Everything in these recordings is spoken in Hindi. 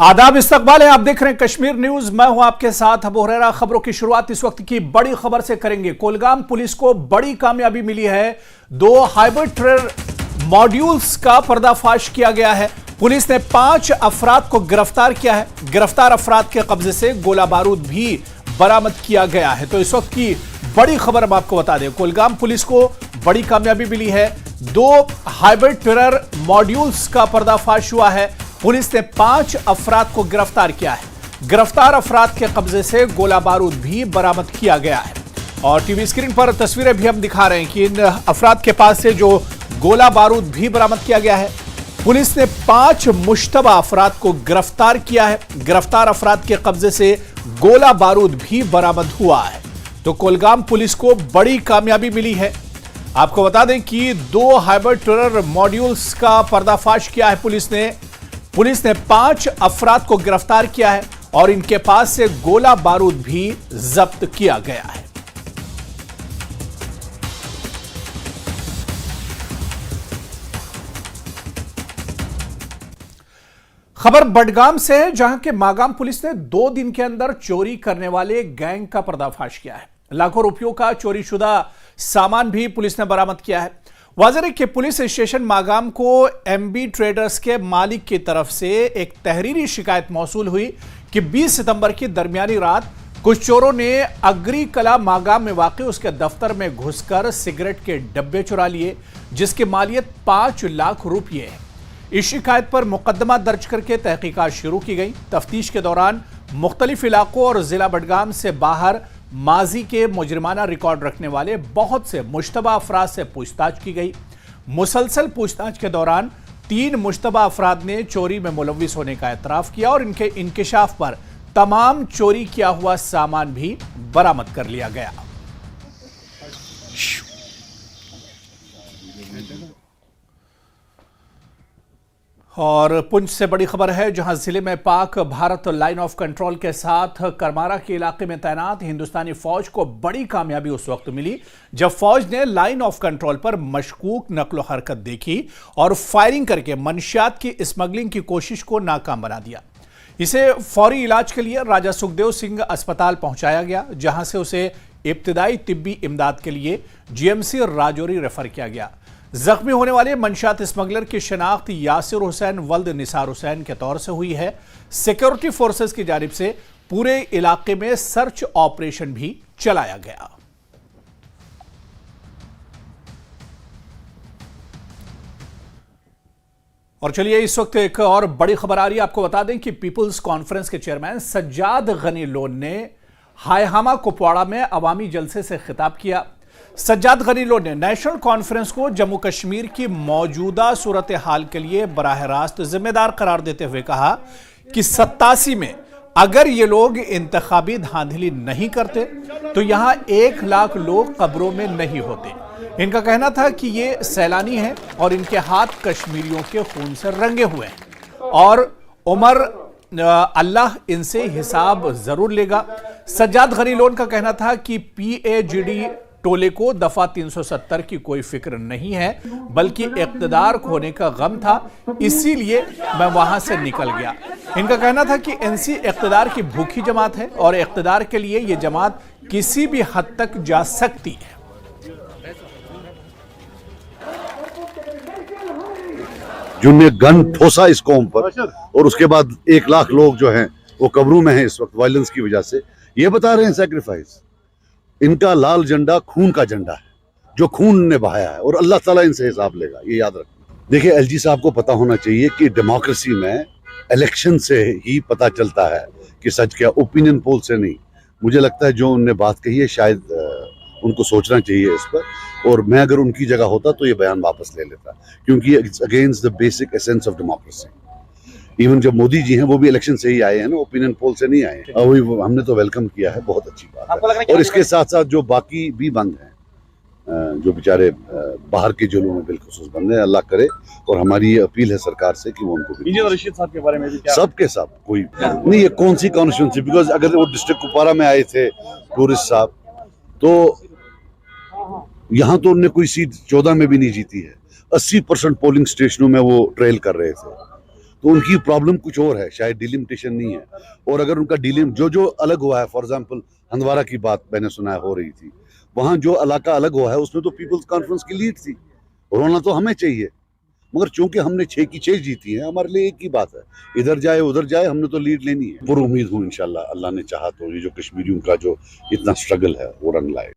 आदाब, इस्तकबाल है। आप देख रहे हैं कश्मीर न्यूज। मैं हूं आपके साथ अबू हुरैरा। खबरों की शुरुआत इस वक्त की बड़ी खबर से करेंगे। कोलगाम पुलिस को बड़ी कामयाबी मिली है। 2 हाइब्रिड टेरर मॉड्यूल्स का पर्दाफाश किया गया है। पुलिस ने 5 अफराद को गिरफ्तार किया है। गिरफ्तार अफराद के कब्जे से गोला बारूद भी बरामद किया गया है। तो इस वक्त की बड़ी खबर हम आपको बता दें, कोलगाम पुलिस को बड़ी कामयाबी मिली है। 2 हाइब्रिड टेरर मॉड्यूल्स का पर्दाफाश हुआ है। पुलिस ने 5 अफराद को गिरफ्तार किया है। गिरफ्तार अफराद के कब्जे से गोला बारूद भी बरामद किया गया है। और टीवी स्क्रीन पर तस्वीरें भी हम दिखा रहे हैं कि इन अफराद के पास से जो गोला बारूद भी बरामद किया गया है। पुलिस ने 5 मुश्तबा अफराद को गिरफ्तार किया है। गिरफ्तार अफराद के कब्जे से गोला बारूद भी बरामद हुआ है। तो कोलगाम पुलिस को बड़ी कामयाबी मिली है। आपको बता दें कि 2 हाइब्रिड टेरर मॉड्यूल्स का पर्दाफाश किया है पुलिस ने 5 अफराद को गिरफ्तार किया है और इनके पास से गोला बारूद भी जब्त किया गया है। खबर बडगाम से है, जहां के मागाम पुलिस ने 2 दिन के अंदर चोरी करने वाले गैंग का पर्दाफाश किया है। लाखों रुपयों का चोरीशुदा सामान भी पुलिस ने बरामद किया है। वाज़ेह कि पुलिस स्टेशन मागाम को एमबी ट्रेडर्स के मालिक की तरफ से एक तहरीरी शिकायत मौसूल हुई कि 20 सितंबर की दरमियानी रात कुछ चोरों ने अग्री कला मागाम में वाक़ई उसके दफ्तर में घुसकर सिगरेट के डब्बे चुरा लिए, जिसकी मालियत 5 लाख रुपये है। इस शिकायत पर मुकदमा दर्ज करके तहकीकात शुरू की गई। तफ्तीश के दौरान मुख्तलिफ इलाकों और जिला बडगाम से बाहर माजी के मुजरिमाना रिकॉर्ड रखने वाले बहुत से मुश्तबा अफराद से पूछताछ की गई। मुसलसल पूछताछ के दौरान 3 मुश्तबा अफराद ने चोरी में मुलव्विस होने का एतराफ किया और इनके इंकिशाफ पर तमाम चोरी किया हुआ सामान भी बरामद कर लिया गया। और पुंछ से बड़ी खबर है, जहां जिले में Pak Bharat line of control के साथ करमारा के इलाके में तैनात हिंदुस्तानी फौज को बड़ी कामयाबी उस वक्त मिली जब फौज ने लाइन ऑफ कंट्रोल पर मशकूक नकलो हरकत देखी और फायरिंग करके मंशियात की स्मगलिंग की कोशिश को नाकाम बना दिया। इसे फौरी इलाज के लिए राजा सुखदेव सिंह अस्पताल पहुंचाया गया, जहां से उसे इब्तिदाई तिब्बी इमदाद के लिए जीएमसी राजौरी रेफर किया गया। जख्मी होने वाले मंशियात स्मगलर की शनाख्त यासिर हुसैन वल्द निसार हुसैन के तौर से हुई है। सिक्योरिटी फोर्सेस की जानिब से पूरे इलाके में सर्च ऑपरेशन भी चलाया गया। और चलिए इस वक्त एक और बड़ी खबर आ रही है। आपको बता दें कि पीपुल्स कॉन्फ्रेंस के चेयरमैन सज्जाद गनी लोन ने हायहामा कुपवाड़ा में अवामी जलसे से खिताब किया। सज्जाद गनी लोन ने नेशनल कॉन्फ्रेंस को जम्मू कश्मीर की मौजूदा सूरत हाल के लिए बराह रास्त जिम्मेदार करार देते हुए कहा कि 87 में अगर ये लोग इंतखाबी धांधली नहीं करते तो यहां 1 लाख लोग कब्रों में नहीं होते। इनका कहना था कि ये सैलानी हैं और इनके हाथ कश्मीरियों के खून से रंगे हुए हैं और उमर अल्लाह इनसे हिसाब जरूर लेगा। सज्जाद गनी लोन का कहना था कि PAGD टोले को दफा 370 की कोई फिक्र नहीं है, बल्कि इख्तिदार खोने का गम था, इसीलिए मैं वहां से निकल गया। इनका कहना था कि NC इख्तिदार की भूखी जमात है और इख्तिदार के लिए यह जमात किसी भी हद तक जा सकती है। जिनने गन ठोसा इस कौम पर और उसके बाद 1 लाख लोग जो हैं वो कब्रों में हैं इस वक्त वायलेंस की वजह से, ये बता रहे हैं सैक्रिफाइस। इनका लाल झंडा खून का झंडा है, जो खून ने बहाया है और अल्लाह ताला इनसे हिसाब लेगा, ये याद रखना। देखिए LG साहब को पता होना चाहिए कि डेमोक्रेसी में इलेक्शन से ही पता चलता है कि सच क्या, ओपिनियन पोल से नहीं। मुझे लगता है जो उनने बात कही है शायद उनको सोचना चाहिए इस पर, और मैं अगर उनकी जगह होता तो ये बयान वापस ले लेता, क्योंकि it's against the basic essence of democracy. Even जब मोदी जी हैं वो भी इलेक्शन से ही आए हैं ना, ओपिनियन पोल से नहीं आए हैं। और हमने तो वेलकम किया है, बहुत अच्छी बात है। और इसके साथ साथ जो बाकी भी बंद हैं, जो बेचारे बाहर के जेलों में बिल्कुल बंद हैं, अल्लाह करे। और हमारी ये अपील है सरकार से कि वो उनको भी रशीद साहब के बारे में भी क्या सब के सब कोई नहीं, ये कौन सी कॉन्स्टिट्यूंसी, बिकॉज अगर वो डिस्ट्रिक्ट कुपवाड़ा में आए थे टूरिस्ट साहब, तो यहाँ तो उनने कोई सीट 14 में भी नहीं जीती है। 80% पोलिंग स्टेशनों में वो ट्रेल कर रहे थे। तो उनकी प्रॉब्लम कुछ और है, शायद डिलिमिटेशन नहीं है। और अगर उनका जो अलग हुआ है, फॉर एग्जांपल हंदवारा की बात मैंने सुना है हो रही थी, वहां जो इलाका अलग हुआ है उसमें तो पीपल्स कॉन्फ्रेंस की लीड थी, रोना तो हमें चाहिए, मगर चूंकि हमने 6 की 6 जीती है, हमारे लिए एक ही बात है, इधर जाए उधर जाए, हमने तो लीड लेनी है। पूरी उम्मीद हूँ इंशाल्लाह अल्लाह ने चाहा तो ये जो कश्मीरियों का जो इतना स्ट्रगल है वो रंग लाए।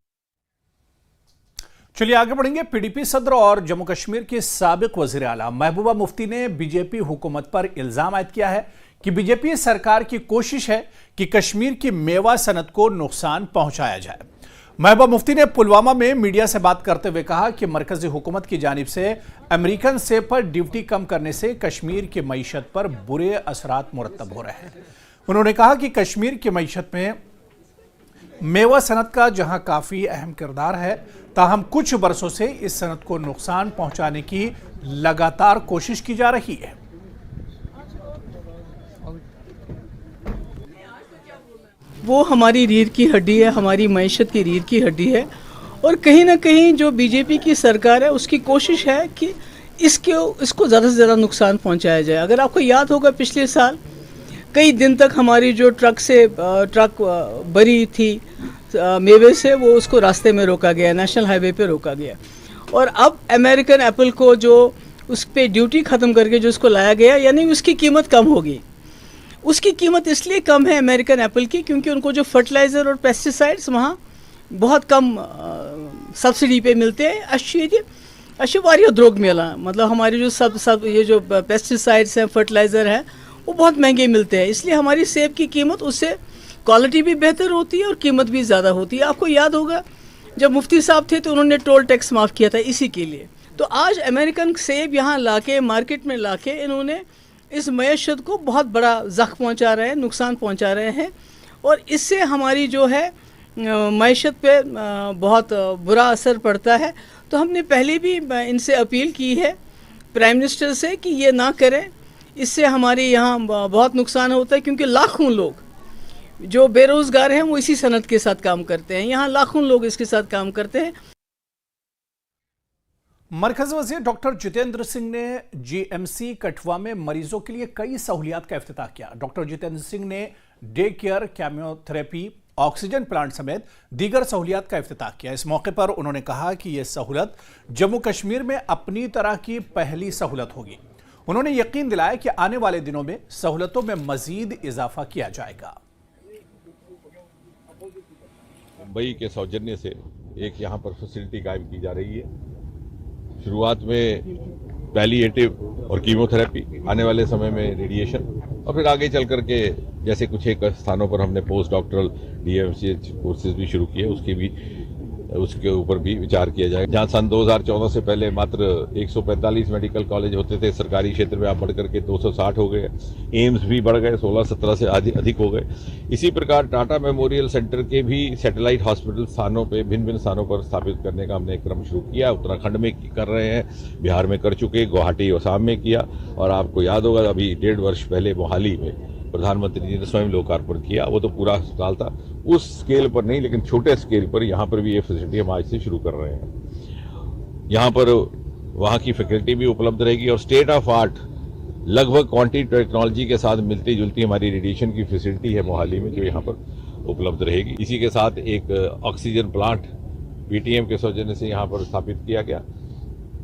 चलिए आगे बढ़ेंगे। पीडीपी सदर और जम्मू कश्मीर की साबिक वजीर आला महबूबा मुफ्ती ने बीजेपी हुकूमत पर इल्जाम आयद किया है कि बीजेपी सरकार की कोशिश है कि कश्मीर की मेवा सनत को नुकसान पहुंचाया जाए। महबूबा मुफ्ती ने पुलवामा में मीडिया से बात करते हुए कहा कि मरकजी हुकूमत की जानिब से अमेरिकन सेब पर ड्यूटी कम करने से कश्मीर की मईशत पर बुरे असरात मुरतब हो रहे हैं। उन्होंने कहा कि कश्मीर की मईशत में मेवा सनत का जहां काफी अहम किरदार है, ताहम कुछ बरसों से इस सनत को नुकसान पहुंचाने की लगातार कोशिश की जा रही है। वो हमारी रीढ़ की हड्डी है, हमारी मईशत की रीढ़ की हड्डी है। और कहीं ना कहीं जो बीजेपी की सरकार है उसकी कोशिश है कि इसको ज़्यादा से ज़्यादा नुकसान पहुंचाया जाए। अगर आपको याद होगा पिछले साल कई दिन तक हमारी जो ट्रक भरी थी मेवे से, वो उसको रास्ते में रोका गया, नेशनल हाईवे पे रोका गया। और अब अमेरिकन एप्पल को जो उस पर ड्यूटी ख़त्म करके जो उसको लाया गया, यानी उसकी कीमत कम होगी। उसकी कीमत इसलिए कम है अमेरिकन एप्पल की क्योंकि उनको जो फर्टिलाइज़र और पेस्टिसाइड्स वहाँ बहुत कम सब्सिडी पे मिलते हैं। अच्छी वारिया द्रोग मिला, मतलब हमारे जो सब ये जो पेस्टिसाइड्स हैं, फर्टिलाइज़र है, वो बहुत महंगे मिलते हैं। इसलिए हमारी सेब की कीमत, उससे क्वालिटी भी बेहतर होती है और कीमत भी ज़्यादा होती है। आपको याद होगा जब मुफ्ती साहब थे तो उन्होंने टोल टैक्स माफ़ किया था इसी के लिए। तो आज अमेरिकन सेब यहाँ लाके मार्केट में लाके इन्होंने इस मईशत को बहुत बड़ा ज़ख्म पहुँचा रहे हैं, नुकसान पहुँचा रहे हैं। और इससे हमारी जो है मईशत पे बहुत बुरा असर पड़ता है। तो हमने पहले भी इनसे अपील की है प्राइम मिनिस्टर से कि ये ना करें, इससे हमारे यहाँ बहुत नुकसान होता है। क्योंकि लाखों लोग जो बेरोज़गार हैं वो इसी सनत के साथ काम करते हैं, यहाँ लाखों लोग इसके साथ काम करते हैं। मरकज़ी वज़ीर डॉक्टर जितेंद्र सिंह ने जीएमसी कठुआ में मरीजों के लिए कई सहूलियात का इफ्तिताह किया। डॉक्टर जितेंद्र सिंह ने day care, chemotherapy, oxygen plant समेत दीगर सहूलियात का इफ्तिताह किया। इस मौके पर उन्होंने कहा कि यह सहूलत जम्मू कश्मीर में अपनी तरह की पहली सहूलत होगी। उन्होंने यकीन दिलाया कि आने वाले दिनों में सहूलतों में मजीद इजाफा किया जाएगा। मुंबई के सौजन्य से एक यहाँ पर फैसिलिटी कायम की जा रही है। शुरुआत में पैलिएटिव और कीमोथेरेपी, आने वाले समय में रेडिएशन, और फिर आगे चल करके जैसे कुछ एक स्थानों पर हमने पोस्ट डॉक्टरल DMCH कोर्सेज भी शुरू किए, उसके ऊपर भी विचार किया जाएगा। जहाँ सन 2014 से पहले मात्र 145 मेडिकल कॉलेज होते थे, सरकारी क्षेत्र में आप बढ़ करके 260 हो गए। एम्स भी बढ़ गए, 16-17 से अधिक हो गए। इसी प्रकार टाटा मेमोरियल सेंटर के भी सैटेलाइट हॉस्पिटल स्थानों पे, भिन्न भिन्न स्थानों पर स्थापित करने का हमने एक क्रम शुरू किया। उत्तराखंड में कर रहे हैं, बिहार में कर चुके, गुवाहाटी और असम में किया। और आपको याद होगा अभी 1.5 वर्ष पहले मोहाली में प्रधानमंत्री जी ने स्वयं लोकार्पण किया। वो तो पूरा अस्पताल था, उस स्केल पर नहीं, लेकिन छोटे स्केल पर यहाँ पर भी ये फैसिलिटी हम आज से शुरू कर रहे हैं। यहाँ पर वहाँ की फैकल्टी भी उपलब्ध रहेगी और स्टेट ऑफ आर्ट लगभग क्वांटिटी टेक्नोलॉजी के साथ मिलती जुलती हमारी रेडिएशन की फैसिलिटी है मोहाली में, जो यहाँ पर उपलब्ध रहेगी। इसी के साथ एक ऑक्सीजन प्लांट PTM के सौजन्य से यहाँ पर स्थापित किया गया।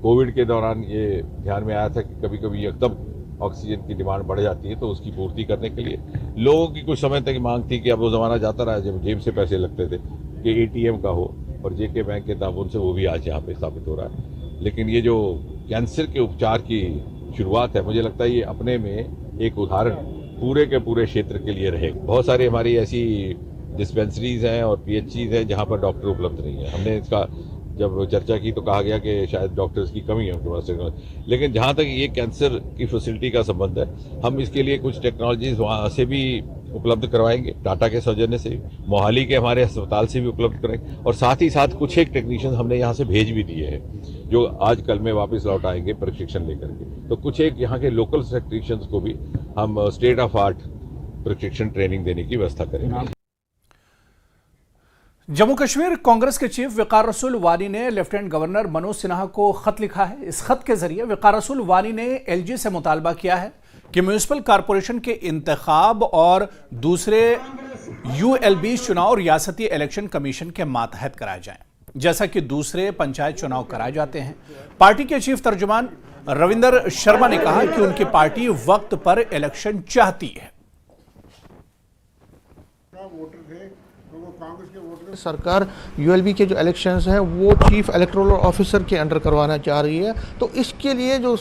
कोविड के दौरान ये ध्यान में आया था कि कभी कभी एकदम ऑक्सीजन की डिमांड बढ़ जाती है, तो उसकी पूर्ति करने के लिए लोगों की कुछ समय तक मांग थी कि अब वो ज़माना जाता रहा जब जेब से पैसे लगते थे कि ATM का हो, और JK बैंक के ताबून से वो भी आज यहाँ पे स्थापित हो रहा है। लेकिन ये जो कैंसर के उपचार की शुरुआत है, मुझे लगता है ये अपने में एक उदाहरण पूरे के पूरे क्षेत्र के लिए रहेगा। बहुत सारी हमारी ऐसी डिस्पेंसरीज हैं और PHCs हैं जहाँ पर डॉक्टर उपलब्ध नहीं है। हमने इसका जब चर्चा की तो कहा गया कि शायद डॉक्टर्स की कमी है उनके पास, लेकिन जहाँ तक ये कैंसर की फैसिलिटी का संबंध है, हम इसके लिए कुछ टेक्नोलॉजीज वहाँ से भी उपलब्ध करवाएंगे, टाटा के सौजन्य से, मोहाली के हमारे अस्पताल से भी उपलब्ध करेंगे। और साथ ही साथ कुछ एक टेक्नीशियन हमने यहाँ से भेज भी दिए हैं जो आज कल में वापस लौट आएंगे प्रशिक्षण लेकर के। तो कुछ एक यहाँ के लोकल टेक्नीशियंस को भी हम स्टेट ऑफ आर्ट प्रशिक्षण ट्रेनिंग देने की व्यवस्था करेंगे। जम्मू कश्मीर कांग्रेस के चीफ वकार रसूल वानी ने लेफ्टिनेंट गवर्नर मनोज सिन्हा को खत लिखा है। इस खत के जरिए वकार रसूल वानी ने LG से मुतालबा किया है कि म्युनिसिपल कॉरपोरेशन के इंतखाब और दूसरे यूएलबी चुनाव रियासती इलेक्शन कमीशन के मातहत कराए जाएं, जैसा कि दूसरे पंचायत चुनाव कराए जाते हैं। पार्टी के चीफ तर्जुमान रविंदर शर्मा ने कहा कि उनकी पार्टी वक्त पर इलेक्शन चाहती है। सरकार यूएलबी के जो इलेक्शंस हैं वो चीफ इलेक्टोरल ऑफिसर के अंडर करवाना चाह रही है, तो इसके लिए जो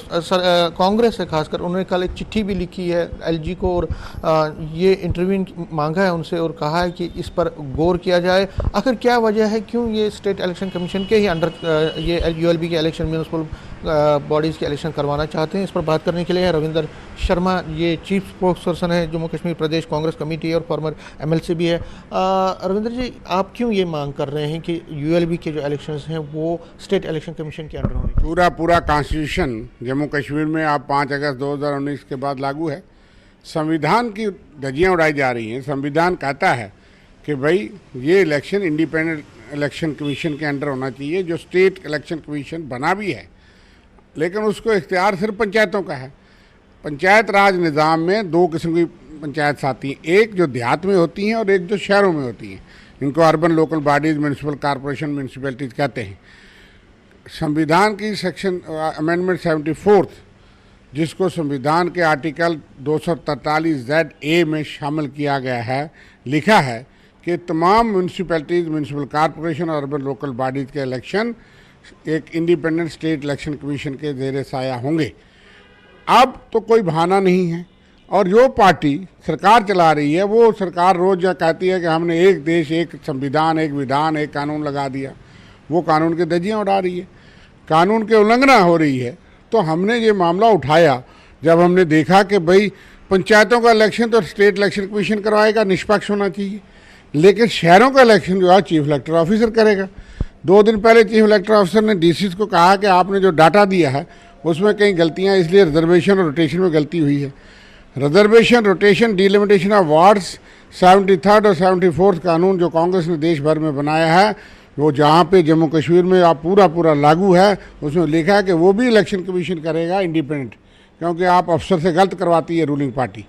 कांग्रेस है खासकर, उन्होंने कल एक चिट्ठी भी लिखी है एलजी को और ये इंटरव्यू मांगा है उनसे और कहा है कि इस पर गौर किया जाए। आखिर क्या वजह है, क्यों ये स्टेट इलेक्शन कमीशन के ही अंडर ये यूएलबी के इलेक्शन, म्यूनिसिपल बॉडीज़ के इलेक्शन करवाना चाहते हैं। इस पर बात करने के लिए रविंदर शर्मा, ये चीफ स्पोक्स पर्सन है जम्मू कश्मीर प्रदेश कांग्रेस कमेटी और फॉर्मर एमएलसी भी है। रविंदर जी, आप क्यों ये मांग कर रहे हैं कि यूएलबी के जो इलेक्शंस हैं वो स्टेट इलेक्शन कमीशन के अंडर होंगे? पूरा कॉन्स्टिट्यूशन जम्मू कश्मीर में आप 5 अगस्त 2019 के बाद लागू है। संविधान की धज्जियाँ उड़ाई जा रही हैं। संविधान कहता है कि भाई ये इलेक्शन इंडिपेंडेंट इलेक्शन कमीशन के अंडर होना चाहिए, जो स्टेट इलेक्शन कमीशन बना भी है, लेकिन उसको इख्तियार सिर्फ पंचायतों का है। पंचायत राज निज़ाम में 2 किस्म की पंचायत आती हैं, एक जो देहात में होती हैं और एक जो शहरों में होती हैं। इनको urban local bodies, municipal corporation, municipalities कहते हैं। संविधान की सेक्शन अमेंडमेंट 74 जिसको संविधान के आर्टिकल 243ZA में शामिल किया गया है, लिखा है कि तमाम म्यूनिसिपैलिटीज़, म्यूनिसिपल कॉरपोरेशन और अर्बन लोकल बॉडीज़ के इलेक्शन एक इंडिपेंडेंट स्टेट इलेक्शन कमीशन के ज़ेरे साया होंगे। अब तो कोई बहाना नहीं है, और जो पार्टी सरकार चला रही है वो सरकार रोज़ यह कहती है कि हमने एक देश, एक संविधान, एक विधान, एक कानून लगा दिया। वो कानून की धज्जियाँ उड़ा रही है, कानून की उल्लंघना हो रही है। तो हमने ये मामला उठाया जब हमने देखा कि भाई पंचायतों का इलेक्शन तो स्टेट इलेक्शन कमीशन करवाएगा, निष्पक्ष होना चाहिए, लेकिन शहरों का इलेक्शन जो है चीफ इलेक्टोरल ऑफिसर करेगा। 2 दिन पहले चीफ इलेक्टोरल ऑफिसर ने डीसीज को कहा कि आपने जो डाटा दिया है उसमें कई गलतियां, इसलिए रिजर्वेशन और रोटेशन में गलती हुई है। Reservation, rotation, delimitation of wards 73 और 74 कानून जो कांग्रेस ने देश भर में बनाया है, वो जहाँ पे जम्मू कश्मीर में आप पूरा लागू है, उसमें लिखा है कि वो भी इलेक्शन कमीशन करेगा इंडिपेंडेंट, क्योंकि आप अफसर से गलत करवाती है रूलिंग पार्टी।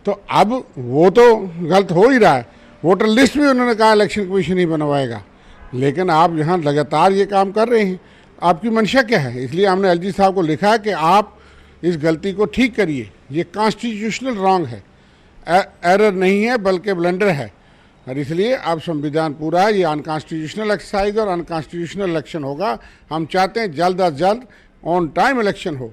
तो अब वो तो गलत हो ही रहा है। वोटर लिस्ट भी उन्होंने कहा इलेक्शन कमीशन ही बनवाएगा, लेकिन आप यहाँ लगातार ये काम कर रहे हैं। आपकी मंशा क्या है? इसलिए हमने एलजी साहब को लिखा है कि आप इस गलती को ठीक करिए। ये कॉन्स्टिट्यूशनल रॉन्ग है, एरर नहीं है बल्कि ब्लंडर है, और इसलिए अब संविधान पूरा है। ये अनकॉन्स्टिट्यूशनल एक्सरसाइज और अनकॉन्स्टिट्यूशनल इलेक्शन होगा। हम चाहते हैं जल्द अज जल्द ऑन टाइम इलेक्शन हो,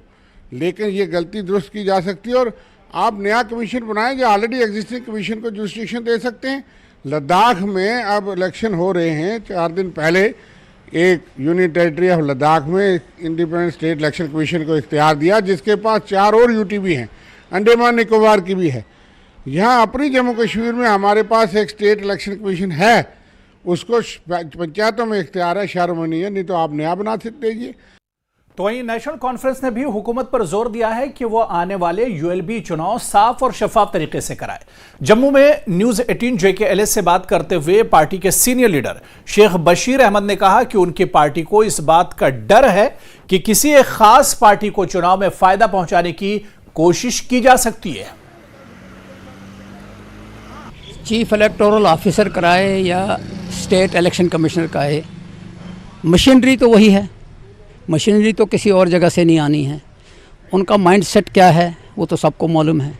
लेकिन ये गलती दुरुस्त की जा सकती है। और आप नया कमीशन बनाएं जो ऑलरेडी एग्जिस्टिंग कमीशन को जुरिस्डिक्शन दे सकते हैं। लद्दाख में अब इलेक्शन हो रहे हैं। 4 दिन पहले एक यूनियन टेरिटरी ऑफ लद्दाख में इंडिपेंडेंट स्टेट इलेक्शन कमीशन को इख्तियार दिया, जिसके पास 4 और यूटी भी हैं, अंडमान निकोबार की भी है। यहाँ अपनी जम्मू कश्मीर में हमारे पास एक स्टेट इलेक्शन कमीशन है, उसको पंचायतों में इख्तियार है, शहरों में नहीं है। नहीं तो आप नया बना दीजिए। तो वहीं नेशनल कॉन्फ्रेंस ने भी हुकूमत पर जोर दिया है कि वो आने वाले यूएलबी चुनाव साफ और शफाफ तरीके से कराए। जम्मू में न्यूज 18 JKLS से बात करते हुए पार्टी के सीनियर लीडर शेख बशीर अहमद ने कहा कि उनकी पार्टी को इस बात का डर है कि किसी एक खास पार्टी को चुनाव में फायदा पहुंचाने की कोशिश की जा सकती है। चीफ इलेक्टोरल ऑफिसर कराए या स्टेट इलेक्शन कमिश्नर कराए, मशीनरी तो वही है, मशीनरी तो किसी और जगह से नहीं आनी है। उनका माइंडसेट क्या है वो तो सबको मालूम है।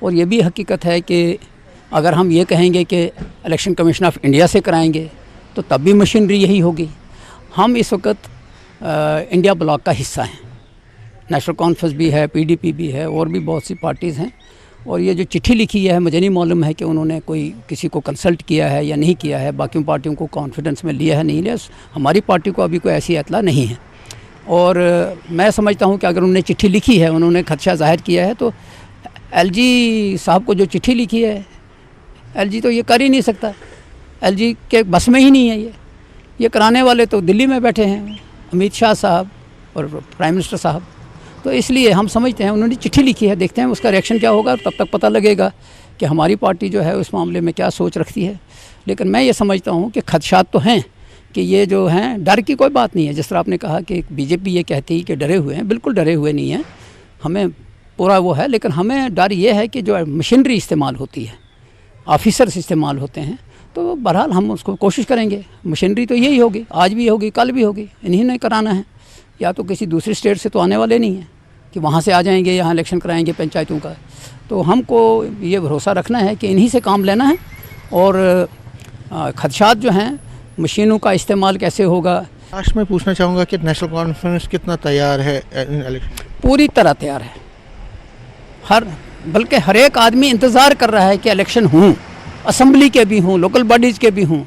और ये भी हकीकत है कि अगर हम ये कहेंगे कि इलेक्शन कमीशन ऑफ इंडिया से कराएंगे तो तब भी मशीनरी यही होगी। हम इस वक्त इंडिया ब्लॉक का हिस्सा हैं, नेशनल कॉन्फ्रेंस भी है, PDP भी है, और भी बहुत सी पार्टीज़ हैं। और ये जो चिट्ठी लिखी है, मुझे नहीं मालूम है कि उन्होंने कोई किसी को कंसल्ट किया है या नहीं किया है, बाकी पार्टियों को कॉन्फिडेंस में लिया है नहीं लिया। हमारी पार्टी को अभी कोई ऐसी इत्तला नहीं है। और मैं समझता हूं कि अगर उन्होंने चिट्ठी लिखी है, उन्होंने खदशा जाहिर किया है, तो एलजी साहब को जो चिट्ठी लिखी है, एलजी तो ये कर ही नहीं सकता। एलजी के बस में ही नहीं है ये कराने वाले तो दिल्ली में बैठे हैं, अमित शाह साहब और प्राइम मिनिस्टर साहब। तो इसलिए हम समझते हैं उन्होंने चिट्ठी लिखी है, देखते हैं उसका रिएक्शन क्या होगा, तब तक पता लगेगा कि हमारी पार्टी जो है उस मामले में क्या सोच रखती है। लेकिन मैं ये समझता हूँ कि खदशात तो हैं कि ये जो हैं, डर की कोई बात नहीं है। जिस तरह आपने कहा कि बीजेपी ये कहती है कि डरे हुए हैं, बिल्कुल डरे हुए नहीं हैं। हमें पूरा वो है, लेकिन हमें डर ये है कि जो मशीनरी इस्तेमाल होती है, ऑफिसर्स इस्तेमाल होते हैं, तो बहरहाल हम उसको कोशिश करेंगे। मशीनरी तो यही होगी, आज भी होगी, कल भी होगी, इन्हीं ने कराना है। या तो किसी दूसरी स्टेट से तो आने वाले नहीं हैं कि वहाँ से आ जाएंगे, यहाँ इलेक्शन कराएंगे पंचायतों का। तो हमको ये भरोसा रखना है कि इन्हीं से काम लेना है। और खदशात जो हैं, मशीनों का इस्तेमाल कैसे होगा। लास्ट में पूछना चाहूँगा कि नेशनल कॉन्फ्रेंस कितना तैयार है इन इलेक्शन? पूरी तरह तैयार है। बल्कि हर एक आदमी इंतज़ार कर रहा है कि इलेक्शन हों, असम्बली के भी हों, लोकल बॉडीज़ के भी हों।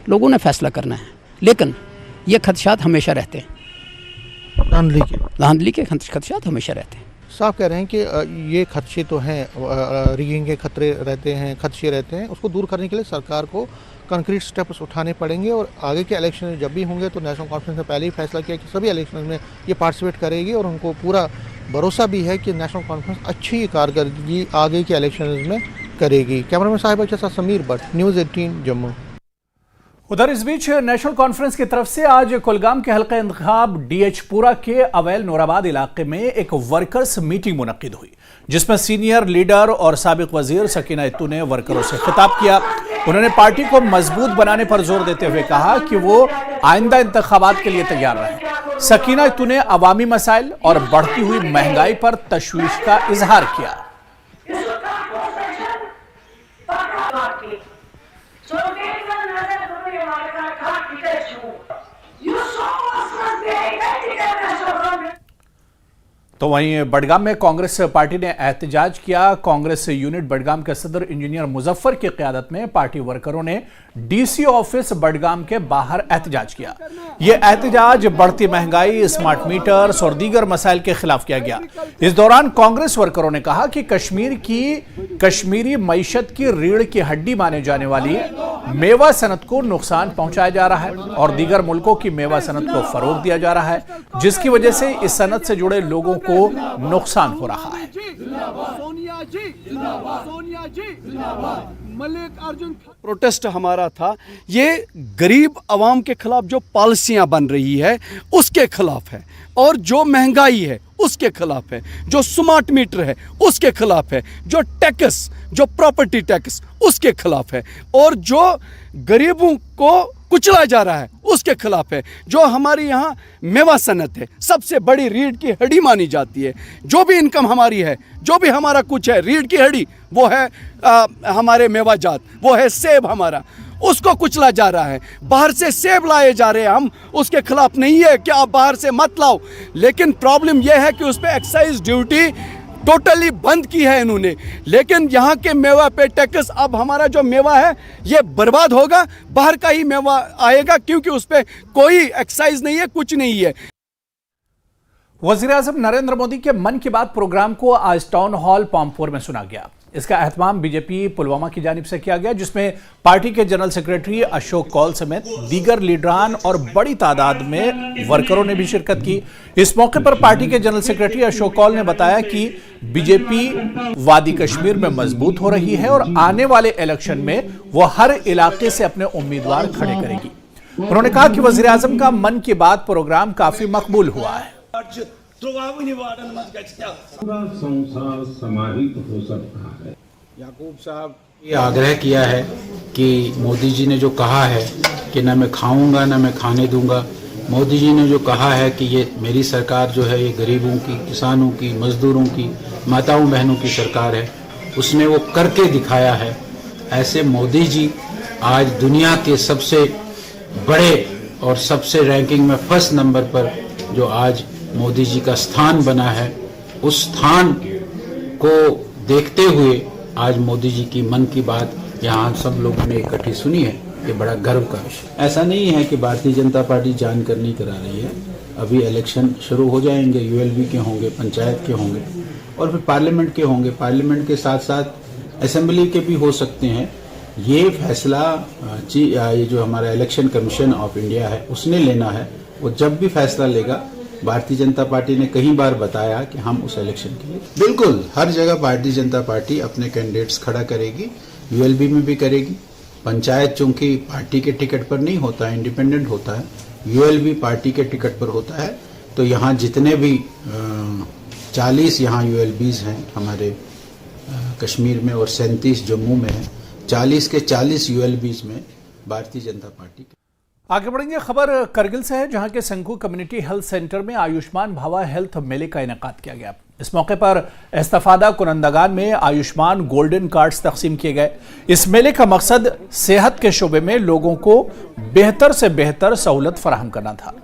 लोगों ने फैसला करना है, लेकिन ये खदशात हमेशा रहते हैं। धांधली के खदशात हमेशा रहते हैं। साहब कह रहे हैं कि ये खदशे तो हैं, रिगिंग के खतरे रहते हैं, खदशे रहते हैं, उसको दूर करने के लिए सरकार को कंक्रीट स्टेप्स उठाने पड़ेंगे। और आगे के इलेक्शन जब भी होंगे तो नेशनल कॉन्फ्रेंस ने पहले ही फैसला किया कि सभी इलेक्शन में ये पार्टिसिपेट करेगी, और उनको पूरा भरोसा भी है कि नेशनल कॉन्फ्रेंस अच्छी कारकर्दगी आगे के इलेक्शन में करेगी। कैमरामैन साहिब के साथ समीर भट्ट, न्यूज़ 18 जम्मू। उधर इस बीच नेशनल कॉन्फ्रेंस की तरफ से आज कुलगाम के हल्का इंतखाब डीएचपुरा के अवैल नूराबाद इलाके में एक वर्कर्स मीटिंग मुनक्किद हुई, जिसमें सीनियर लीडर और साबिक वजीर सकीना इत्तू ने वर्करों से खिताब किया। उन्होंने पार्टी को मजबूत बनाने पर जोर देते हुए कहा कि वो आइंदा इंतखाबात के लिए तैयार रहे। सकीना इत्तू ने अवामी मसाइल और बढ़ती हुई महंगाई पर तशवीश का इजहार किया। तो वहीं बडगाम में कांग्रेस पार्टी ने एहतजाज किया। कांग्रेस यूनिट बडगाम के सदर इंजीनियर मुजफ्फर की क़यादत में पार्टी वर्करों ने डीसी ऑफिस बडगाम के बाहर एहतजाज किया। यह एहतजाज बढ़ती महंगाई, स्मार्ट मीटर्स और दीगर मसाइल के खिलाफ किया गया। इस दौरान कांग्रेस वर्करों ने कहा कि कश्मीरी मईशत की रीढ़ की हड्डी माने जाने वाली मेवा सनत को नुकसान पहुंचाया जा रहा है और दीगर मुल्कों की मेवा सनत को फरोग दिया जा रहा है, जिसकी वजह से इस सनत से जुड़े लोगों को नुकसान हो रहा है। प्रोटेस्ट हमारा था, ये गरीब आवाम के खिलाफ जो पॉलिसियां बन रही है उसके खिलाफ है, और जो महंगाई है उसके खिलाफ है, जो स्मार्ट मीटर है उसके खिलाफ है, जो टैक्स, जो प्रॉपर्टी टैक्स उसके खिलाफ है, और जो गरीबों को कुचला जा रहा है उसके खिलाफ है। जो हमारी यहाँ मेवा सनत है, सबसे बड़ी रीढ़ की हड्डी मानी जाती है। जो भी इनकम हमारी है, जो भी हमारा कुछ है, रीढ़ की हड्डी वो है हमारे मेवा जात, वो है सेब हमारा, उसको कुचला जा रहा है। बाहर से सेब लाए जा रहे हैं, हम उसके खिलाफ नहीं है कि आप बाहर से मत लाओ, लेकिन प्रॉब्लम यह है कि उस पर एक्साइज ड्यूटी टोटली बंद की है इन्होंने। लेकिन यहाँ के मेवा पे टैक्स, अब हमारा जो मेवा है ये बर्बाद होगा, बाहर का ही मेवा आएगा, क्योंकि उस पर कोई एक्साइज नहीं है, कुछ नहीं है। वज़ीर-ए-आज़म नरेंद्र मोदी के मन की बात प्रोग्राम को आज टाउन हॉल पामपुर में सुना गया। इसका एहतमाम बीजेपी पुलवामा की जानिब से किया गया, जिसमें पार्टी के जनरल सेक्रेटरी अशोक कौल समेत दीगर लीडरान और बड़ी तादाद में वर्करों ने भी शिरकत की। इस मौके पर पार्टी के जनरल सेक्रेटरी अशोक कौल ने बताया कि बीजेपी वादी कश्मीर में मजबूत हो रही है और आने वाले इलेक्शन में वो हर इलाके से अपने उम्मीदवार खड़े करेगी। उन्होंने कहा कि वज़ीर-ए-आज़म का मन की बात प्रोग्राम काफी मकबूल हुआ है। पूरा संसार समाहित हो सकता है। याकूब साहब ये आग्रह किया है कि मोदी जी ने जो कहा है कि न मैं खाऊंगा न मैं खाने दूंगा, मोदी जी ने जो कहा है कि ये मेरी सरकार जो है ये गरीबों की, किसानों की, मजदूरों की, माताओं बहनों की सरकार है, उसने वो करके दिखाया है। ऐसे मोदी जी आज दुनिया के सबसे बड़े और सबसे रैंकिंग में फर्स्ट नंबर पर जो आज मोदी जी का स्थान बना है, उस स्थान को देखते हुए आज मोदी जी की मन की बात यहाँ सब लोगों ने इकट्ठी सुनी है। ये बड़ा गर्व का विषय। ऐसा नहीं है कि भारतीय जनता पार्टी जानकर नहीं करा रही है। अभी इलेक्शन शुरू हो जाएंगे, यूएलबी के होंगे, पंचायत के होंगे और फिर पार्लियामेंट के होंगे। पार्लियामेंट के साथ साथ असेंबली के भी हो सकते हैं। ये फैसला ये जो हमारा इलेक्शन कमीशन ऑफ इंडिया है उसने लेना है। वो जब भी फैसला लेगा, भारतीय जनता पार्टी ने कई बार बताया कि हम उस इलेक्शन के लिए बिल्कुल हर जगह भारतीय जनता पार्टी अपने कैंडिडेट्स खड़ा करेगी, यूएलबी में भी करेगी। पंचायत चूंकि पार्टी के टिकट पर नहीं होता है, इंडिपेंडेंट होता है, यूएलबी पार्टी के टिकट पर होता है, तो यहाँ जितने भी 40 यहाँ ULBs हैं हमारे कश्मीर में और 37 जम्मू में हैं। 40 के 40 ULBs में भारतीय जनता पार्टी के। आगे बढ़ेंगे, खबर करगिल से है, जहां के संकू कम्युनिटी हेल्थ सेंटर में आयुष्मान भावा हेल्थ मेले का इनेकाद किया गया। इस मौके पर इस्तेफादा कुनंदगान में आयुष्मान गोल्डन कार्ड्स तकसीम किए गए। इस मेले का मकसद सेहत के शोबे में लोगों को बेहतर से बेहतर सहूलत फराहम करना था।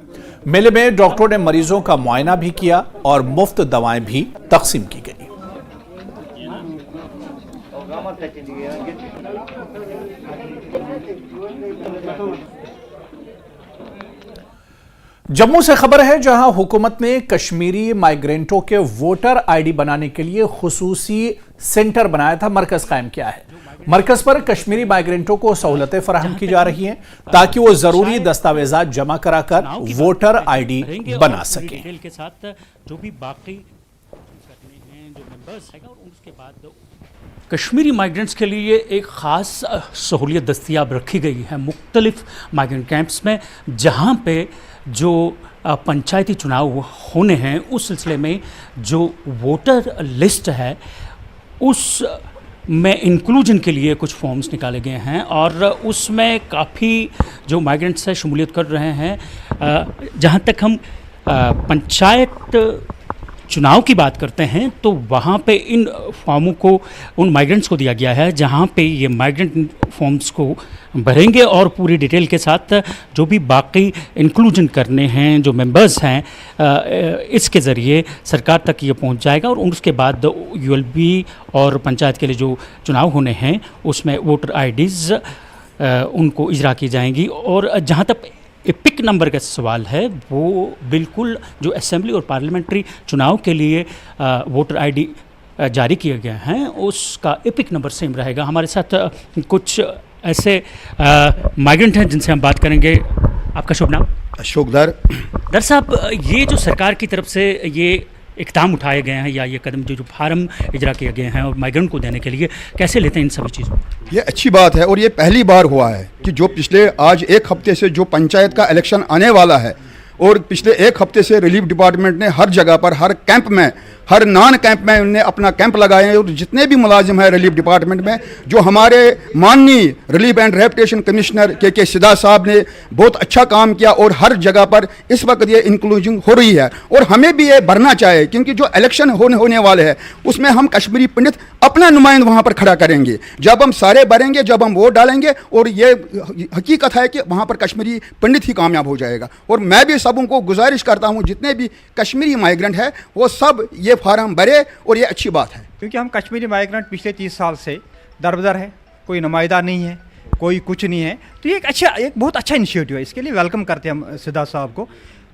मेले में डॉक्टरों ने मरीजों का मुआयना भी किया और मुफ्त दवाएं भी तकसीम की गई। जम्मू से खबर है, जहां हुकूमत ने कश्मीरी माइग्रेंटों के वोटर आईडी बनाने के लिए खुसूसी सेंटर बनाया था, मरकज कायम किया है। मरकज पर कश्मीरी माइग्रेंटों को सहूलतें फराहम की जा रही हैं ताकि वो जरूरी दस्तावेजात जमा कराकर वोटर आईडी बना सकें। के साथ जो भी बाकी करने हैं जो मेंबर्स है, और उसके बाद कश्मीरी माइग्रेंट्स के लिए एक ख़ास सहूलियत दस्तियाब रखी गई है मुख्तलिफ माइग्रेंट कैंप्स में, जहाँ पे जो पंचायती चुनाव होने हैं उस सिलसिले में जो वोटर लिस्ट है उस में इंक्लूजन के लिए कुछ फॉर्म्स निकाले गए हैं और उसमें काफ़ी जो माइग्रेंट्स है शमूलियत कर रहे हैं। जहाँ तक हम पंचायत चुनाव की बात करते हैं तो वहाँ पे इन फॉर्मों को उन माइग्रेंट्स को दिया गया है, जहाँ पे ये माइग्रेंट फॉर्म्स को भरेंगे और पूरी डिटेल के साथ जो भी बाकी इंक्लूजन करने हैं जो मेंबर्स हैं इसके ज़रिए सरकार तक ये पहुँच जाएगा और उसके बाद ULB और पंचायत के लिए जो चुनाव होने हैं उसमें वोटर IDs उनको इजरा की जाएंगी। और जहाँ तक एपिक नंबर का सवाल है वो बिल्कुल जो असेंबली और पार्लियामेंट्री चुनाव के लिए वोटर आईडी जारी किए गए हैं उसका एपिक नंबर सेम रहेगा। हमारे साथ कुछ ऐसे माइग्रेंट हैं जिनसे हम बात करेंगे। आपका शुभ नाम? अशोकदार। दर साहब, ये जो सरकार की तरफ से ये इक़दाम उठाए गए हैं या ये कदम जो फार्म इजरा किए गए हैं और माइग्रेंट को देने के लिए, कैसे लेते हैं इन सभी चीज़ों? ये अच्छी बात है और ये पहली बार हुआ है कि जो पिछले आज एक हफ्ते से जो पंचायत का इलेक्शन आने वाला है और पिछले एक हफ्ते से रिलीफ डिपार्टमेंट ने हर जगह पर, हर कैंप में, हर नॉन कैंप में उन्हें अपना कैंप लगाए हैं और जितने भी मुलाजिम हैं रिलीफ डिपार्टमेंट में, जो हमारे माननीय रिलीफ एंड रेपुटेशन कमिश्नर के सिद्धा साहब ने बहुत अच्छा काम किया और हर जगह पर इस वक्त ये इंक्लूजन हो रही है और हमें भी ये भरना चाहिए क्योंकि जो इलेक्शन होने वाले हैं उसमें हम कश्मीरी पंडित अपना नुमाइंद वहाँ पर खड़ा करेंगे। जब हम सारे भरेंगे, जब हम वोट डालेंगे और ये हकीकत है कि वहाँ पर कश्मीरी पंडित ही कामयाब हो जाएगा। और मैं भी सबों को गुजारिश करता हूँ जितने भी कश्मीरी माइग्रेंट है वो सब ये फार्म भरे और ये अच्छी बात है क्योंकि हम कश्मीरी माइग्रेंट पिछले 30 साल से दरबदर है, कोई नुमाइंदा नहीं है, कोई कुछ नहीं है। तो ये एक बहुत अच्छा इनिशिएटिव है, इसके लिए वेलकम करते हैं हम सिद्धा साहब को।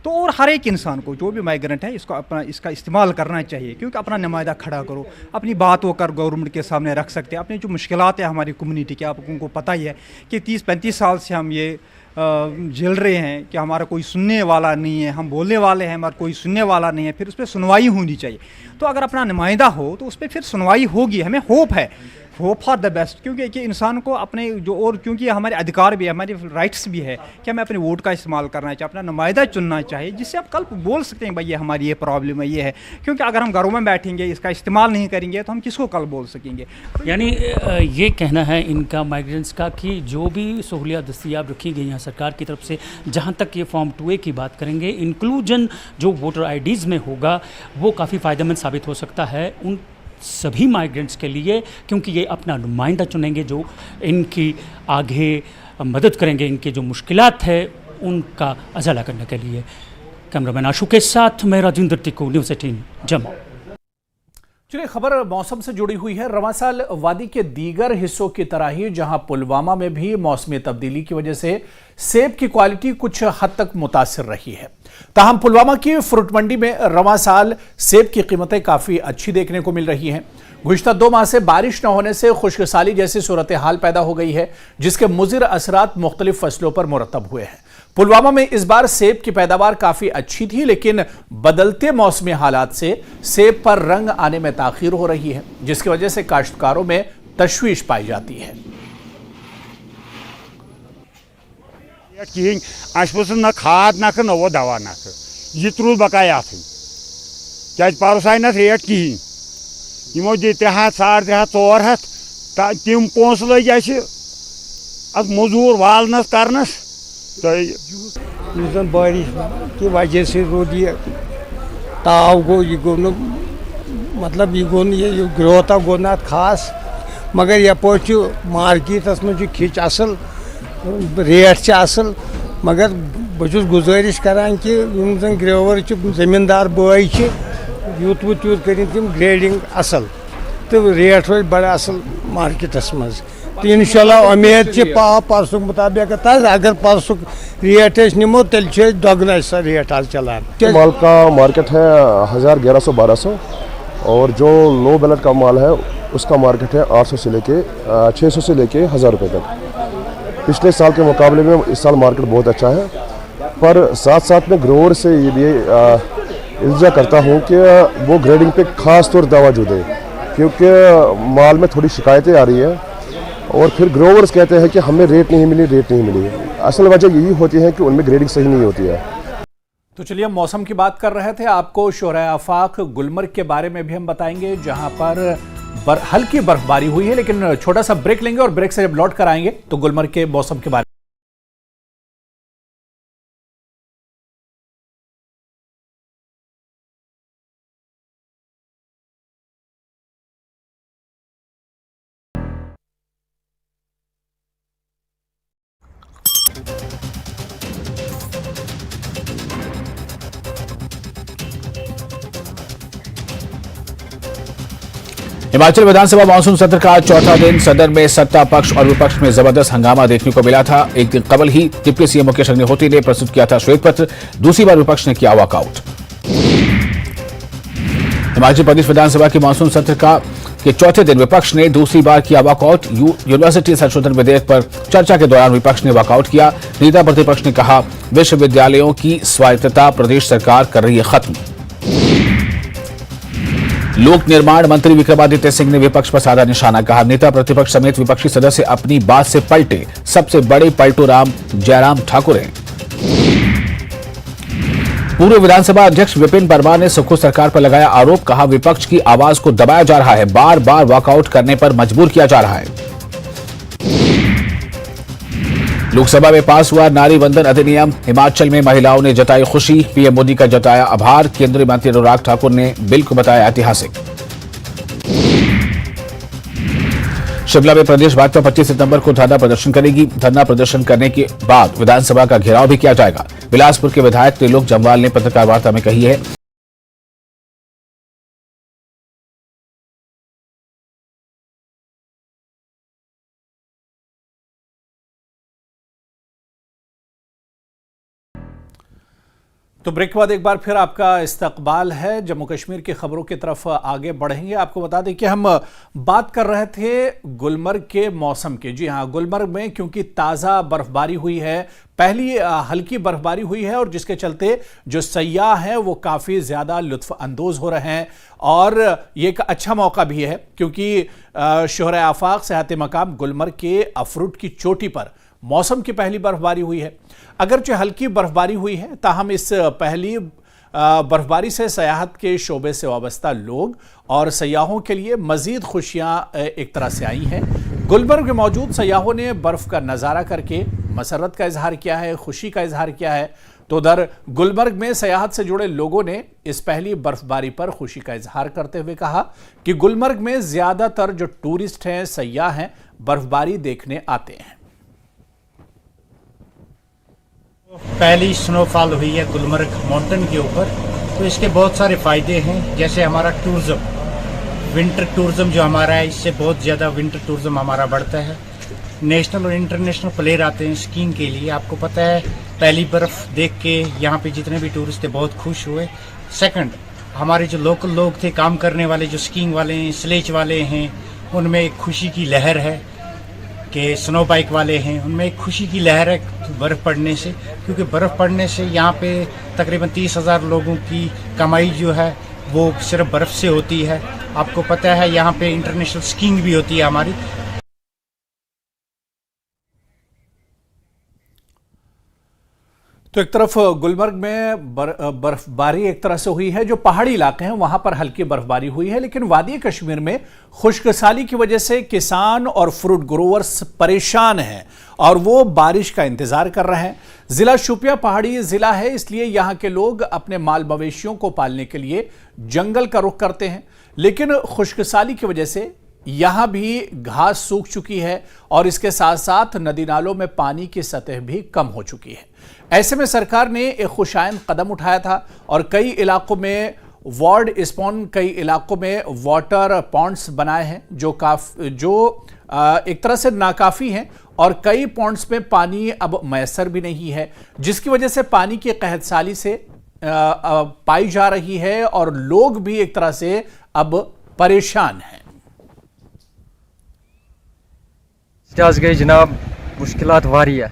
तो और हर एक इंसान को जो भी माइग्रेंट है इसका इस्तेमाल करना चाहिए क्योंकि अपना नुमाइंदा खड़ा करो, अपनी बात वो कर गवर्नमेंट के सामने रख सकते हैं। अपनी जो मुश्किलात है हमारी कम्युनिटी के, आपको पता ही है कि 30-35 साल से हम ये झेल रहे हैं कि हमारा कोई सुनने वाला नहीं है, हम बोलने वाले हैं मगर कोई सुनने वाला नहीं है। फिर उस पर सुनवाई होनी चाहिए। तो अगर अपना नुमाइंदा हो तो उस पर फिर सुनवाई होगी। हमें होप है, होप फॉर द बेस्ट, क्योंकि कि इंसान को अपने जो और क्योंकि हमारे अधिकार भी है, हमारे राइट्स भी है कि हमें अपने वोट का इस्तेमाल करना चाहिए, अपना नुमाइंदा चुनना चाहिए जिससे आप कल बोल सकते हैं भाई ये हमारी ये प्रॉब्लम है, ये है। क्योंकि अगर हम घरों में बैठेंगे, इसका इस्तेमाल नहीं करेंगे तो हम किसको कल बोल सकेंगे। यानी ये कहना है इनका माइग्रेंट्स का कि जो भी सहूलियत दस्तियाब रखी गई हैं सरकार की तरफ से, जहाँ तक ये फॉर्म 2A की बात करेंगे, इंक्लूजन जो वोटर IDs में होगा वो काफ़ी फ़ायदेमंद साबित हो सकता है उन सभी माइग्रेंट्स के लिए, क्योंकि ये अपना नुमाइंदा चुनेंगे जो इनकी आगे मदद करेंगे, इनकी जो मुश्किलात है उनका अज़ला करने के लिए। कैमरामैन आशु के साथ मैं राजेंद्र टिक्कू, न्यूज़ 18 जम्मू। चलिए, खबर मौसम से जुड़ी हुई है। रवां साल वादी के दीगर हिस्सों की तरह ही जहां पुलवामा में भी मौसमी तब्दीली की वजह से सेब की क्वालिटी कुछ हद तक मुतासिर रही है, ताहम पुलवामा की फ्रूट मंडी में रवां साल सेब की कीमतें काफ़ी अच्छी देखने को मिल रही हैं। गुज़िश्ता 2 माह से बारिश न होने से खुशकसाली जैसी सूरत हाल पैदा हो गई है, जिसके मुज़िर असरात मुख्तलिफ फसलों पर मुरतब हुए हैं। पुलवामा में इस बार सेब की पैदावार काफ़ी अच्छी थी, लेकिन बदलते मौसमी हालात से सेब पर रंग आने में ताख़ीर हो रही है, जिसकी वजह से काश्तकारों में तशवीश पाई जाती है। कहें खाद ना वो दवा ना ये त्रुल बकाया क्या परस आई ना रेट कहीं यमो दी 300 350 400 तम पोस लग अत मजूर वालनस करनस तो बारिश की वजह से रोड ये ताव गो यह गो मतलब यह गो ये ग्रोथ गो ना खास मगर यप मार्केटस मज खिच असल रेट असल मगर बहुत गुजारिश करान कि जन ग्रेवर जमींदार बाई यूत वो तूत कर तम ग्रेडिंग असल तो रेट रोज बड़ा असल मार्केटस मज तो इंशाल्लाह उम्मीद परसुक मुताबिक अगर परसुक रेट निमो तेल दोगुना सा रेट आज चलान। माल का मार्केट है 1000 1100 1200 और जो लो बैलेट का माल है उसका मार्केट है 800 से लेके 600 से लेके 1000 रुपये तक। पिछले साल के मुकाबले में इस साल मार्केट बहुत अच्छा है, पर साथ साथ में ग्रोवर से ये भी इल्जा करता हूँ कि वो ग्रेडिंग पे खास तौर तवज्जो दे, क्योंकि माल में थोड़ी शिकायतें आ रही है और फिर ग्रोवर्स कहते हैं कि हमें रेट नहीं मिली। असल वजह यही होती है कि उनमें ग्रेडिंग सही नहीं होती है। तो चलिए, हम मौसम की बात कर रहे थे। आपको शोरा आफाक गुलमर्ग के बारे में भी हम बताएंगे, जहां पर हल्की बर्फबारी हुई है। लेकिन छोटा सा ब्रेक लेंगे और ब्रेक से जब लौट कर आएंगे तो गुलमर्ग के मौसम के बारे में। हिमाचल विधानसभा मानसून सत्र का चौथा दिन सदन में सत्ता पक्ष और विपक्ष में जबरदस्त हंगामा देखने को मिला था। एक दिन कबल ही डिप्टी सीएम मुकेश अग्निहोत्री ने प्रस्तुत किया था श्वेत पत्र, दूसरी बार विपक्ष ने किया वॉकआउट। हिमाचल प्रदेश विधानसभा के मानसून सत्र के चौथे दिन विपक्ष ने दूसरी बार किया वॉकआउट। यूनिवर्सिटी संशोधन विधेयक पर चर्चा के दौरान विपक्ष ने वॉकआउट किया। नेता प्रतिपक्ष ने कहा, विश्वविद्यालयों की स्वायत्तता प्रदेश सरकार कर रही है खत्म। लोक निर्माण मंत्री विक्रमादित्य सिंह ने विपक्ष पर साधा निशाना, कहा नेता प्रतिपक्ष समेत विपक्षी सदस्य अपनी बात से पलटे, सबसे बड़े पलटू राम जयराम ठाकुर हैं। पूर्व विधानसभा अध्यक्ष विपिन परमार ने सुक्खू सरकार पर लगाया आरोप, कहा विपक्ष की आवाज को दबाया जा रहा है, बार बार वॉकआउट करने पर मजबूर किया जा रहा है। लोकसभा में पास हुआ नारी वंदन अधिनियम, हिमाचल में महिलाओं ने जताई खुशी, पीएम मोदी का जताया आभार। केंद्रीय मंत्री अनुराग ठाकुर ने बिल को बताया ऐतिहासिक। शिमला में प्रदेश भाजपा 25 सितंबर को धरना प्रदर्शन करेगी। धरना प्रदर्शन करने के बाद विधानसभा का घेराव भी किया जाएगा। बिलासपुर के विधायक त्रिलोक जम्वाल ने पत्रकार वार्ता में कही है, तो ब्रेक के बाद एक बार फिर आपका इस्तकबाल है। जम्मू कश्मीर की खबरों की तरफ आगे बढ़ेंगे। आपको बता दें कि हम बात कर रहे थे गुलमर्ग के मौसम की। जी हां, गुलमर्ग में क्योंकि ताज़ा बर्फबारी हुई है, पहली हल्की बर्फबारी हुई है और जिसके चलते जो सयाह हैं वो काफ़ी ज़्यादा लुत्फ़ अंदोज़ हो रहे हैं। और ये एक अच्छा मौका भी है क्योंकि शोहर आफाक सेहत मकाम गुलमर्ग के अफरूट की चोटी पर मौसम की पहली बर्फबारी हुई है। अगरचे हल्की बर्फबारी हुई है, ताहम इस पहली बर्फबारी से सयाहत के शोबे से वाबस्ता लोग और सयाहों के लिए मजीद खुशियां एक तरह से आई हैं। गुलमर्ग में मौजूद सयाहों ने बर्फ का नज़ारा करके मसरत का इजहार किया है, खुशी का इजहार किया है। तो उधर गुलमर्ग में सयाहत से जुड़े लोगों ने इस पहली बर्फबारी पर खुशी का इजहार करते हुए कहा कि गुलमर्ग में ज़्यादातर जो टूरिस्ट हैं, सयाह हैं, बर्फबारी देखने आते हैं। पहली स्नोफॉल हुई है गुलमर्ग माउंटेन के ऊपर, तो इसके बहुत सारे फ़ायदे हैं। जैसे हमारा टूरिज़्म, विंटर टूरिज़्म जो हमारा है, इससे बहुत ज़्यादा विंटर टूरिज़्म हमारा बढ़ता है। नेशनल और इंटरनेशनल प्लेयर आते हैं स्कीइंग के लिए। आपको पता है पहली बर्फ़ देख के यहाँ पे जितने भी टूरिस्ट थे बहुत खुश हुए। सेकंड, हमारे जो लोकल लोग थे, काम करने वाले, जो स्कीइंग वाले हैं, स्लेज वाले हैं, उनमें एक खुशी की लहर है कि स्नो बाइक वाले हैं, उनमें एक खुशी की लहर है बर्फ़ पड़ने से, क्योंकि बर्फ़ पड़ने से यहाँ पे तकरीबन 30,000 लोगों की कमाई जो है वो सिर्फ बर्फ़ से होती है। आपको पता है यहाँ पे इंटरनेशनल स्कीइंग भी होती है हमारी। तो एक तरफ गुलमर्ग में बर्फबारी एक तरह से हुई है, जो पहाड़ी इलाके हैं वहां पर हल्की बर्फबारी हुई है, लेकिन वादी कश्मीर में खुश्कसाली की वजह से किसान और फ्रूट ग्रोवर्स परेशान हैं और वो बारिश का इंतजार कर रहे हैं। जिला शोपियां पहाड़ी जिला है, इसलिए यहां के लोग अपने माल मवेशियों को पालने के लिए जंगल का रुख करते हैं, लेकिन खुश्कसाली की वजह से यहां भी घास सूख चुकी है और इसके साथ साथ नदी नालों में पानी की सतह भी कम हो चुकी है। ऐसे में सरकार ने एक खुशाइन कदम उठाया था और कई इलाकों में वार्ड स्पॉन, कई इलाकों में वाटर पॉन्ड्स बनाए हैं जो एक तरह से नाकाफी हैं और कई पॉन्ड्स में पानी अब मैसर भी नहीं है, जिसकी वजह से पानी की कहतसाली से पाई जा रही है और लोग भी एक तरह से अब परेशान हैं। गई जनाब मुश्किलात वारिया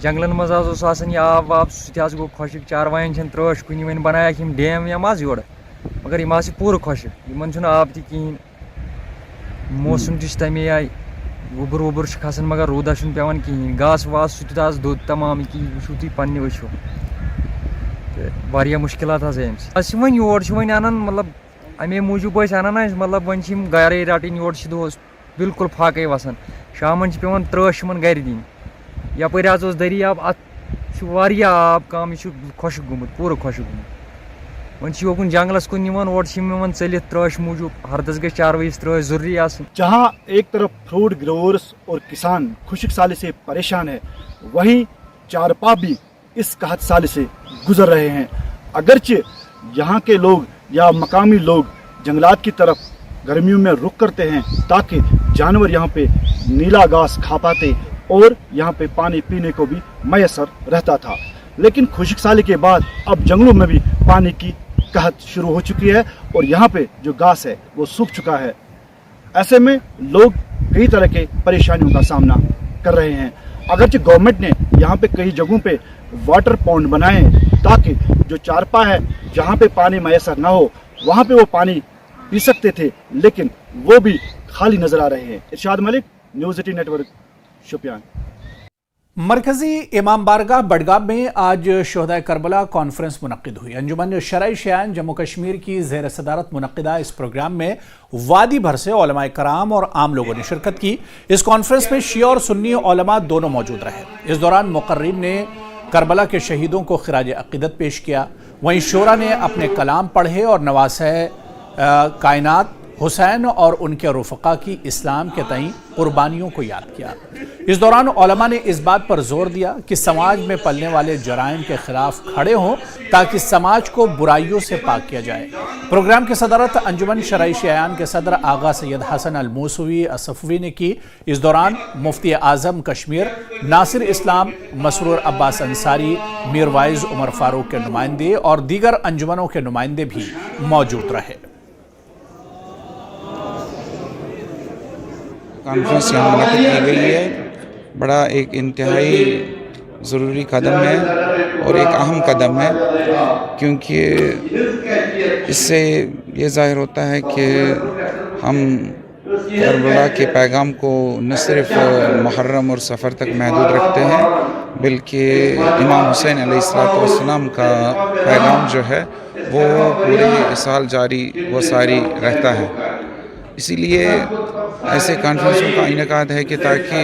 जंगलन मज आब वाब सह गो खुशक चारवाइन त्रश कुन वन बनाया डैम वेम आज योर मगर यम पूर खुशक इन आब तहन मौसम तमे आय वुबर वुबर खसान मगर रूदा पेवान कहें घास वास सह दोद तमाम वो तुम पन्ने वो वारिया मुश्किलात वन योर वन अनान मतलब अमे मूजूब अनान मतलब वन गरे रटन योर दोस बिल्कुल फाके वसान शामन पेवान त्रश गर दिन यपर दरियाब अत आब कम यह खुशक गुमुत पूरा खुशक गुमुत वन योकुन जंगलस कुन और चलित त्रश मूजूब हरदस गई चारवाइस त्रश जरूरी जहाँ एक तरफ फ्रूट ग्रोवर्स और किसान खुशक साली से परेशान है, वहीं चारपा भी इस कहत साली से गुजर रहे हैं। अगरचे यहाँ के लोग या मकामी लोग जंगलात की तरफ गर्मियों में रुक करते हैं ताकि जानवर यहाँ पे नीला घास खा पाते और यहाँ पे पानी पीने को भी मैसर रहता था, लेकिन खुशक साली के बाद अब जंगलों में भी पानी की कहत शुरू हो चुकी है और यहाँ पे जो घास है वो सूख चुका है। ऐसे में लोग कई तरह के परेशानियों का सामना कर रहे हैं। अगरचे गवर्नमेंट ने यहाँ पे कई जगहों पे वाटर पॉन्ड बनाए ताकि जो चारपा है जहाँ पे पानी मैसर ना हो वहाँ पे वो पानी पी सकते थे, लेकिन वो भी खाली नजर आ रहे हैं। इरशाद मलिक, न्यूज़ 18 नेटवर्क, शोपियान। मरकजी इमाम बारगाह बडगाम में आज शोहदाए करबला कॉन्फ्रेंस मुनक्किद हुई। अंजुमन शरई शयान जम्मू कश्मीर की ज़ेर सदारत मुनक्किदा इस प्रोग्राम में वादी भर से उलमाए कराम और आम लोगों ने शिरकत की। इस कॉन्फ्रेंस में शिया और सुन्नी उलमा दोनों मौजूद रहे। इस दौरान मुकर्रिम ने करबला के शहीदों को खिराज अक़ीदत पेश किया, वहीं शोरा ने अपने कलाम पढ़े और नवासे कायनात हुसैन और उनके रुफ़क़ा की इस्लाम के तईं कुर्बानियों को याद किया। इस दौरान उलमा ने इस बात पर जोर दिया कि समाज में पलने वाले जराइम के खिलाफ खड़े हों ताकि समाज को बुराइयों से पाक किया जाए। प्रोग्राम की सदारत अंजुमन शरई शयान के सदर आगा सैयद हसन अल मूसवी असफ़वी ने की। इस दौरान मुफ्ती आज़म कश्मीर, नासिर इस्लाम, मसरूर अब्बास अंसारी, मीर वाइज उमर फारूक के नुमाइंदे और दीगर अंजुमनों के नुमाइंदे भी मौजूद रहे। कॉन्फ्रेंस यहाँ मुनक़िद की गई है, बड़ा एक इंतहाई ज़रूरी कदम है और एक अहम कदम है, क्योंकि इससे ये ज़ाहिर होता है कि हम करबला के पैगाम को न सिर्फ मुहर्रम और सफ़र तक महदूद रखते हैं, बल्कि इमाम हुसैन अलैहिस्सलाम का पैगाम जो है वो पूरे साल जारी व सारी रहता है। इसीलिए ऐसे कॉन्फ्रेंसों का इनेकाद है कि ताकि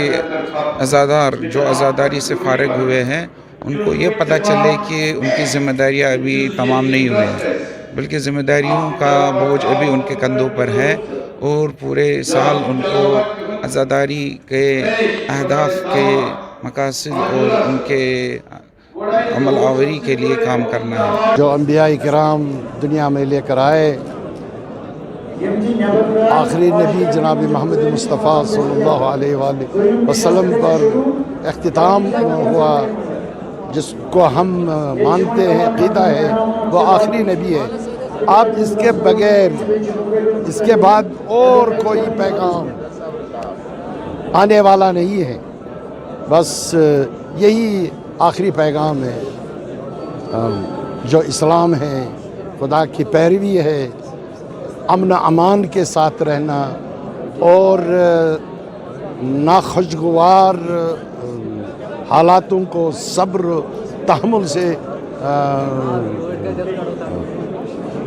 अज़ादार जो अज़ादारी से फारिग हुए हैं उनको ये पता चले कि उनकी ज़िम्मेदारियाँ अभी तमाम नहीं हुई हैं, बल्कि ज़िम्मेदारियों का बोझ अभी उनके कंधों पर है और पूरे साल उनको अज़ादारी के अहदाफ के मकासद और उनके अमल आवरी के लिए काम करना है। जो अंबिया किराम दुनिया में लेकर आए, आखिरी नबी जनाब मोहम्मद मुस्तफ़ा सल्लल्लाहु अलैहि वसल्लम पर इख्तिताम हुआ, जिसको हम मानते हैं, अक़ीदा है वो आखिरी नबी है। अब इसके बगैर इसके बाद और कोई पैगाम आने वाला नहीं है, बस यही आखिरी पैगाम है जो इस्लाम है, खुदा की पैरवी है, अमन अमान के साथ रहना और नाखुशगवार हालातों को सब्र तहम्मुल से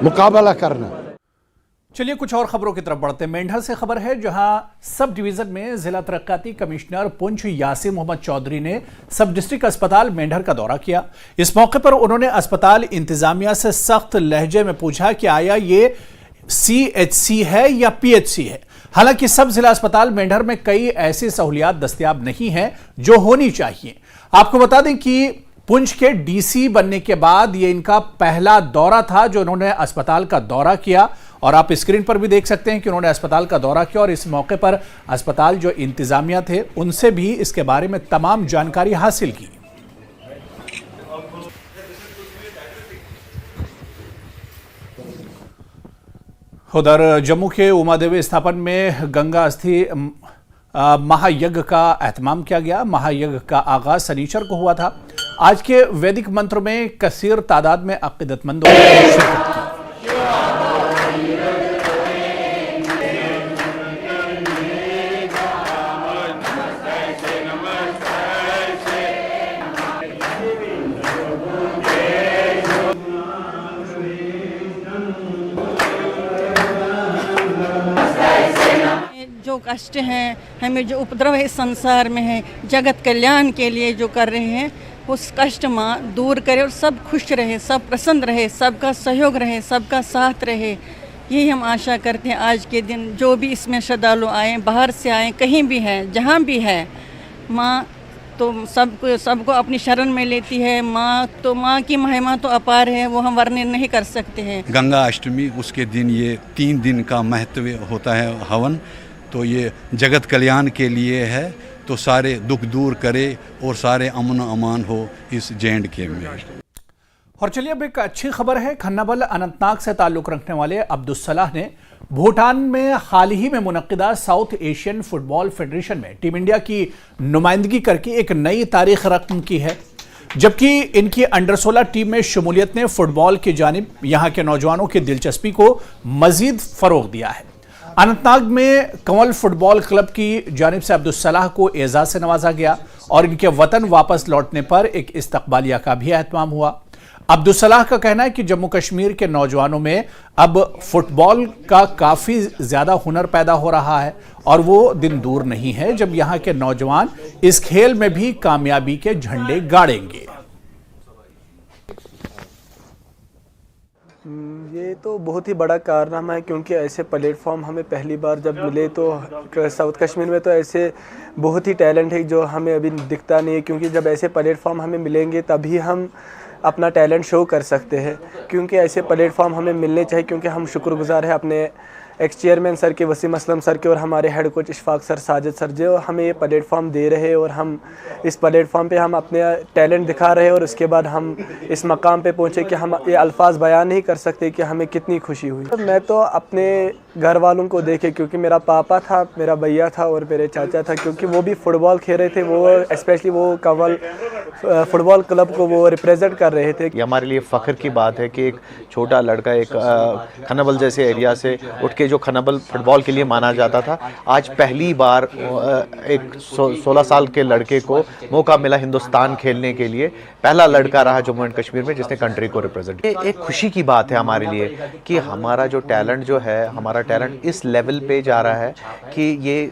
मुकाबला करना। चलिए कुछ और खबरों की तरफ बढ़ते हैं। मेंढर से खबर है, जहां सब डिवीजन में जिला तरक्काती कमिश्नर पुंछ यासिर मोहम्मद चौधरी ने सब डिस्ट्रिक्ट अस्पताल मेंढर का दौरा किया। इस मौके पर उन्होंने अस्पताल इंतजामिया से सख्त लहजे में पूछा कि आया ये CHC है या PHC है। हालांकि सब जिला अस्पताल मेंढर में कई ऐसी सहूलियात दस्तयाब नहीं है जो होनी चाहिए। आपको बता दें कि पुंछ के DC बनने के बाद ये इनका पहला दौरा था जो उन्होंने अस्पताल का दौरा किया, और आप स्क्रीन पर भी देख सकते हैं कि उन्होंने अस्पताल का दौरा किया और इस मौके पर अस्पताल जो इंतजामिया थे उनसे भी इसके बारे में तमाम जानकारी हासिल की। उधर जम्मू के उमा देवी स्थापन में गंगा अस्थि महायज्ञ का एहतमाम किया गया। महायज्ञ का आगाज शनिचर को हुआ था। आज के वैदिक मंत्र में कसीर तादाद में अकीदतमंदों ने शिरकत की। जो कष्ट हैं, हमें जो उपद्रव है इस संसार में है, जगत कल्याण के लिए जो कर रहे हैं उस कष्ट माँ दूर करे और सब खुश रहे, सब प्रसन्न रहे, सबका सहयोग रहे, सबका साथ रहे। यही हम आशा करते हैं आज के दिन जो भी इसमें श्रद्धालु आए, बाहर से आए, कहीं भी हैं, जहाँ भी है, माँ तो सबको अपनी शरण में लेती है। माँ की महिमा तो अपार है, वो हम वर्णन नहीं कर सकते हैं। गंगा अष्टमी उसके दिन ये 3 दिन का महत्व होता है हवन, तो ये जगत कल्याण के लिए है, तो सारे दुख दूर करे और सारे अमन अमान हो इस J&K में। और चलिए अब एक अच्छी खबर है। खन्नाबल अनंतनाग से ताल्लुक रखने वाले अब्दुल सलाह ने भूटान में हाल ही में मुनक्किदा साउथ एशियन फुटबॉल फेडरेशन में टीम इंडिया की नुमाइंदगी करके एक नई तारीख रकम की है, जबकि इनकी अंडर 16 टीम में शमूलियत ने फुटबॉल की जानिब यहाँ के नौजवानों की दिलचस्पी को मजीद फरोग दिया है। अनंतनाग में कंवल फुटबॉल क्लब की जानिब से अब्दुल सलाह को एजाज से नवाजा गया और इनके वतन वापस लौटने पर एक इस्तकबालिया का भी एहतमाम हुआ। अब्दुल सलाह का कहना है कि जम्मू कश्मीर के नौजवानों में अब फुटबॉल का काफ़ी ज़्यादा हुनर पैदा हो रहा है और वो दिन दूर नहीं है जब यहाँ के नौजवान इस खेल में भी कामयाबी के झंडे गाड़ेंगे। ये तो बहुत ही बड़ा कारनामा है, क्योंकि ऐसे प्लेटफॉर्म हमें पहली बार जब मिले तो साउथ कश्मीर में तो ऐसे बहुत ही टैलेंट है जो हमें अभी दिखता नहीं है, क्योंकि जब ऐसे प्लेटफॉर्म हमें मिलेंगे तभी हम अपना टैलेंट शो कर सकते हैं, क्योंकि ऐसे प्लेटफॉर्म हमें मिलने चाहिए। क्योंकि हम शुक्रगुजार हैं अपने एक्स चेयरमैन सर के, वसीम असलम सर के, और हमारे head coach Ishfaq sir, Sajid sir जो हमें ये प्लेटफॉर्म दे रहे हैं और हम इस प्लेटफॉर्म पे हम अपने टैलेंट दिखा रहे हैं और उसके बाद हम इस मकाम पे पहुँचे कि हम ये अल्फाज बयान नहीं कर सकते कि हमें कितनी खुशी हुई। मैं तो अपने घर वालों को देखे, क्योंकि मेरा पापा था, मेरा भैया था और मेरे चाचा था, क्योंकि वो भी फुटबॉल खेल रहे थे। वो स्पेशली वो कंवल फुटबॉल क्लब को वो रिप्रेजेंट कर रहे थे। ये हमारे लिए फ़ख्र की बात है कि एक छोटा लड़का एक खन्नाबल जैसे एरिया से उठ के जो खन्नाबल फुटबॉल के लिए माना जाता था, आज पहली बार एक 16 साल के लड़के को मौका मिला हिंदुस्तान खेलने के लिए। पहला लड़का रहा जम्मू एंड कश्मीर में जिसने कंट्री को रिप्रेजेंट किया। एक खुशी की बात है हमारे लिए कि हमारा जो टैलेंट जो है, हमारा टैलेंट इस लेवल पे जा रहा है कि ये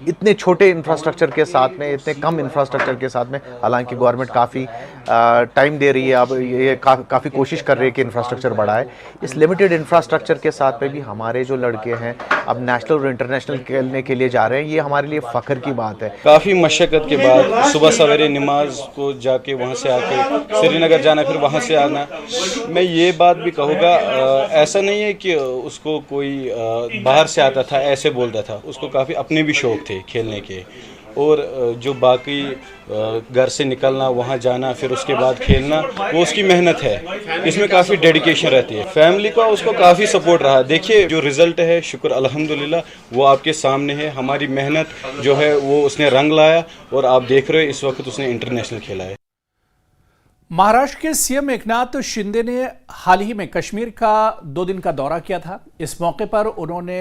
इतने छोटे इंफ्रास्ट्रक्चर के साथ में, इतने कम इंफ्रास्ट्रक्चर के साथ में, हालांकि गवर्नमेंट काफ़ी टाइम दे रही है, अब ये काफ़ी कोशिश कर रही है कि इंफ्रास्ट्रक्चर बढ़ाए। इस लिमिटेड इंफ्रास्ट्रक्चर के साथ में भी हमारे जो लड़के हैं अब नेशनल और इंटरनेशनल खेलने के लिए जा रहे हैं, ये हमारे लिए फ़ख्र की बात है। काफ़ी मशक्क़त के बाद सुबह सवेरे नमाज को जाके वहाँ से आके श्रीनगर जाना, फिर वहाँ से आना। मैं ये बात भी कहूँगा, ऐसा नहीं है कि उसको कोई बाहर से आता था ऐसे बोलता था, उसको काफ़ी अपने भी शौक़ थे खेलने के, और जो बाकी घर से निकलना, वहाँ जाना, फिर उसके बाद खेलना, वो उसकी मेहनत है। इसमें काफ़ी डेडिकेशन रहती है। फैमिली का उसको काफ़ी सपोर्ट रहा। देखिए जो रिज़ल्ट है, शुक्र अल्हम्दुलिल्लाह, वो आपके सामने है। हमारी मेहनत जो है वो उसने रंग लाया और आप देख रहे हो इस वक्त उसने इंटरनेशनल खेला है। महाराष्ट्र के सीएम एकनाथ शिंदे ने हाल ही में कश्मीर का 2 दिन का दौरा किया था। इस मौके पर उन्होंने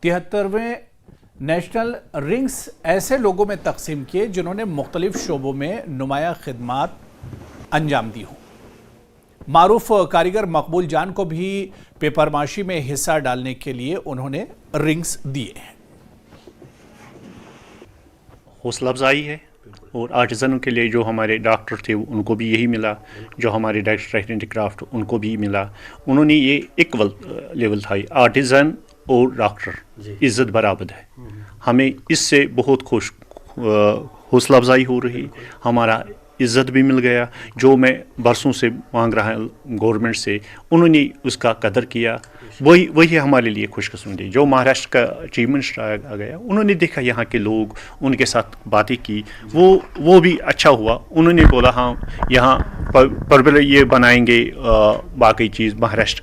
73वें नेशनल रिंग्स ऐसे लोगों में तकसीम किए जिन्होंने मुख्तलिफ शोबों में नुमाया खिदमात अंजाम दी हो। मारूफ कारीगर मकबूल जान को भी पेपरमाशी में हिस्सा डालने के लिए उन्होंने रिंग्स दिए हैं। हौसला अफजाई है और आर्टिज़नों के लिए जो हमारे डॉक्टर थे उनको भी यही मिला, जो हमारे डायरेक्टर हैंडीक्राफ्ट उनको भी मिला। उन्होंने ये इक्वल लेवल था, आर्टिज़न और डॉक्टर इज़्ज़त बराबर है। हमें इससे बहुत खुश हौसला अफजाई हो रही, हमारा इज़्ज़त भी मिल गया। जो मैं बरसों से मांग रहा गवर्नमेंट से, उन्होंने उसका कदर किया। वही हमारे लिए खुशकिस्मती। जो महाराष्ट्र का चीफ मिनिस्टर आ गया, उन्होंने देखा यहाँ के लोग, उनके साथ बातें की, वो भी अच्छा हुआ। उन्होंने बोला हाँ यहाँ पर ये बनाएंगे बाकी चीज़ महाराष्ट्र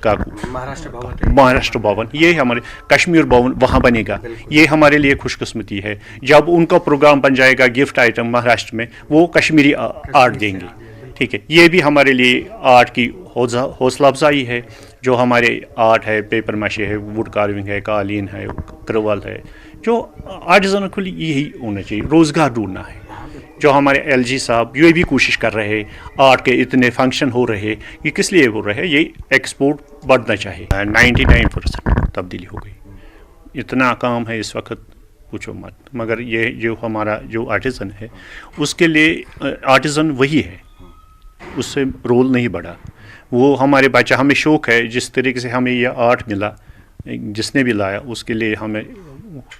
भवन, ये हमारे कश्मीर भवन वहाँ बनेगा। ये हमारे लिए खुशकिस्मती है। जब उनका प्रोग्राम बन जाएगा गिफ्ट आइटम महाराष्ट्र में, वो कश्मीरी आर्ट देंगे। ठीक है, ये भी हमारे लिए आर्ट की हौसला अफजाई है। जो हमारे आर्ट है, पेपर माशी है, वुड कार्विंग है, कालीन है, क्रवल है, जो आर्टिज़न को यही होना चाहिए, रोज़गार ढूंढना है। जो हमारे LG साहब ये भी कोशिश कर रहे हैं, आर्ट के इतने फंक्शन हो रहे, ये किस लिए हो रहे हैं, ये एक्सपोर्ट बढ़ना चाहिए। 99% तब्दीली हो गई। इतना काम है इस वक्त पूछो मत। मगर ये जो हमारा जो आर्टिज़न है, उसके लिए आर्टिज़न वही है, उससे रोल नहीं बढ़ा। वो हमारे बच्चा, हमें शौक़ है जिस तरीके से हमें यह आर्ट मिला, जिसने भी लाया उसके लिए हमें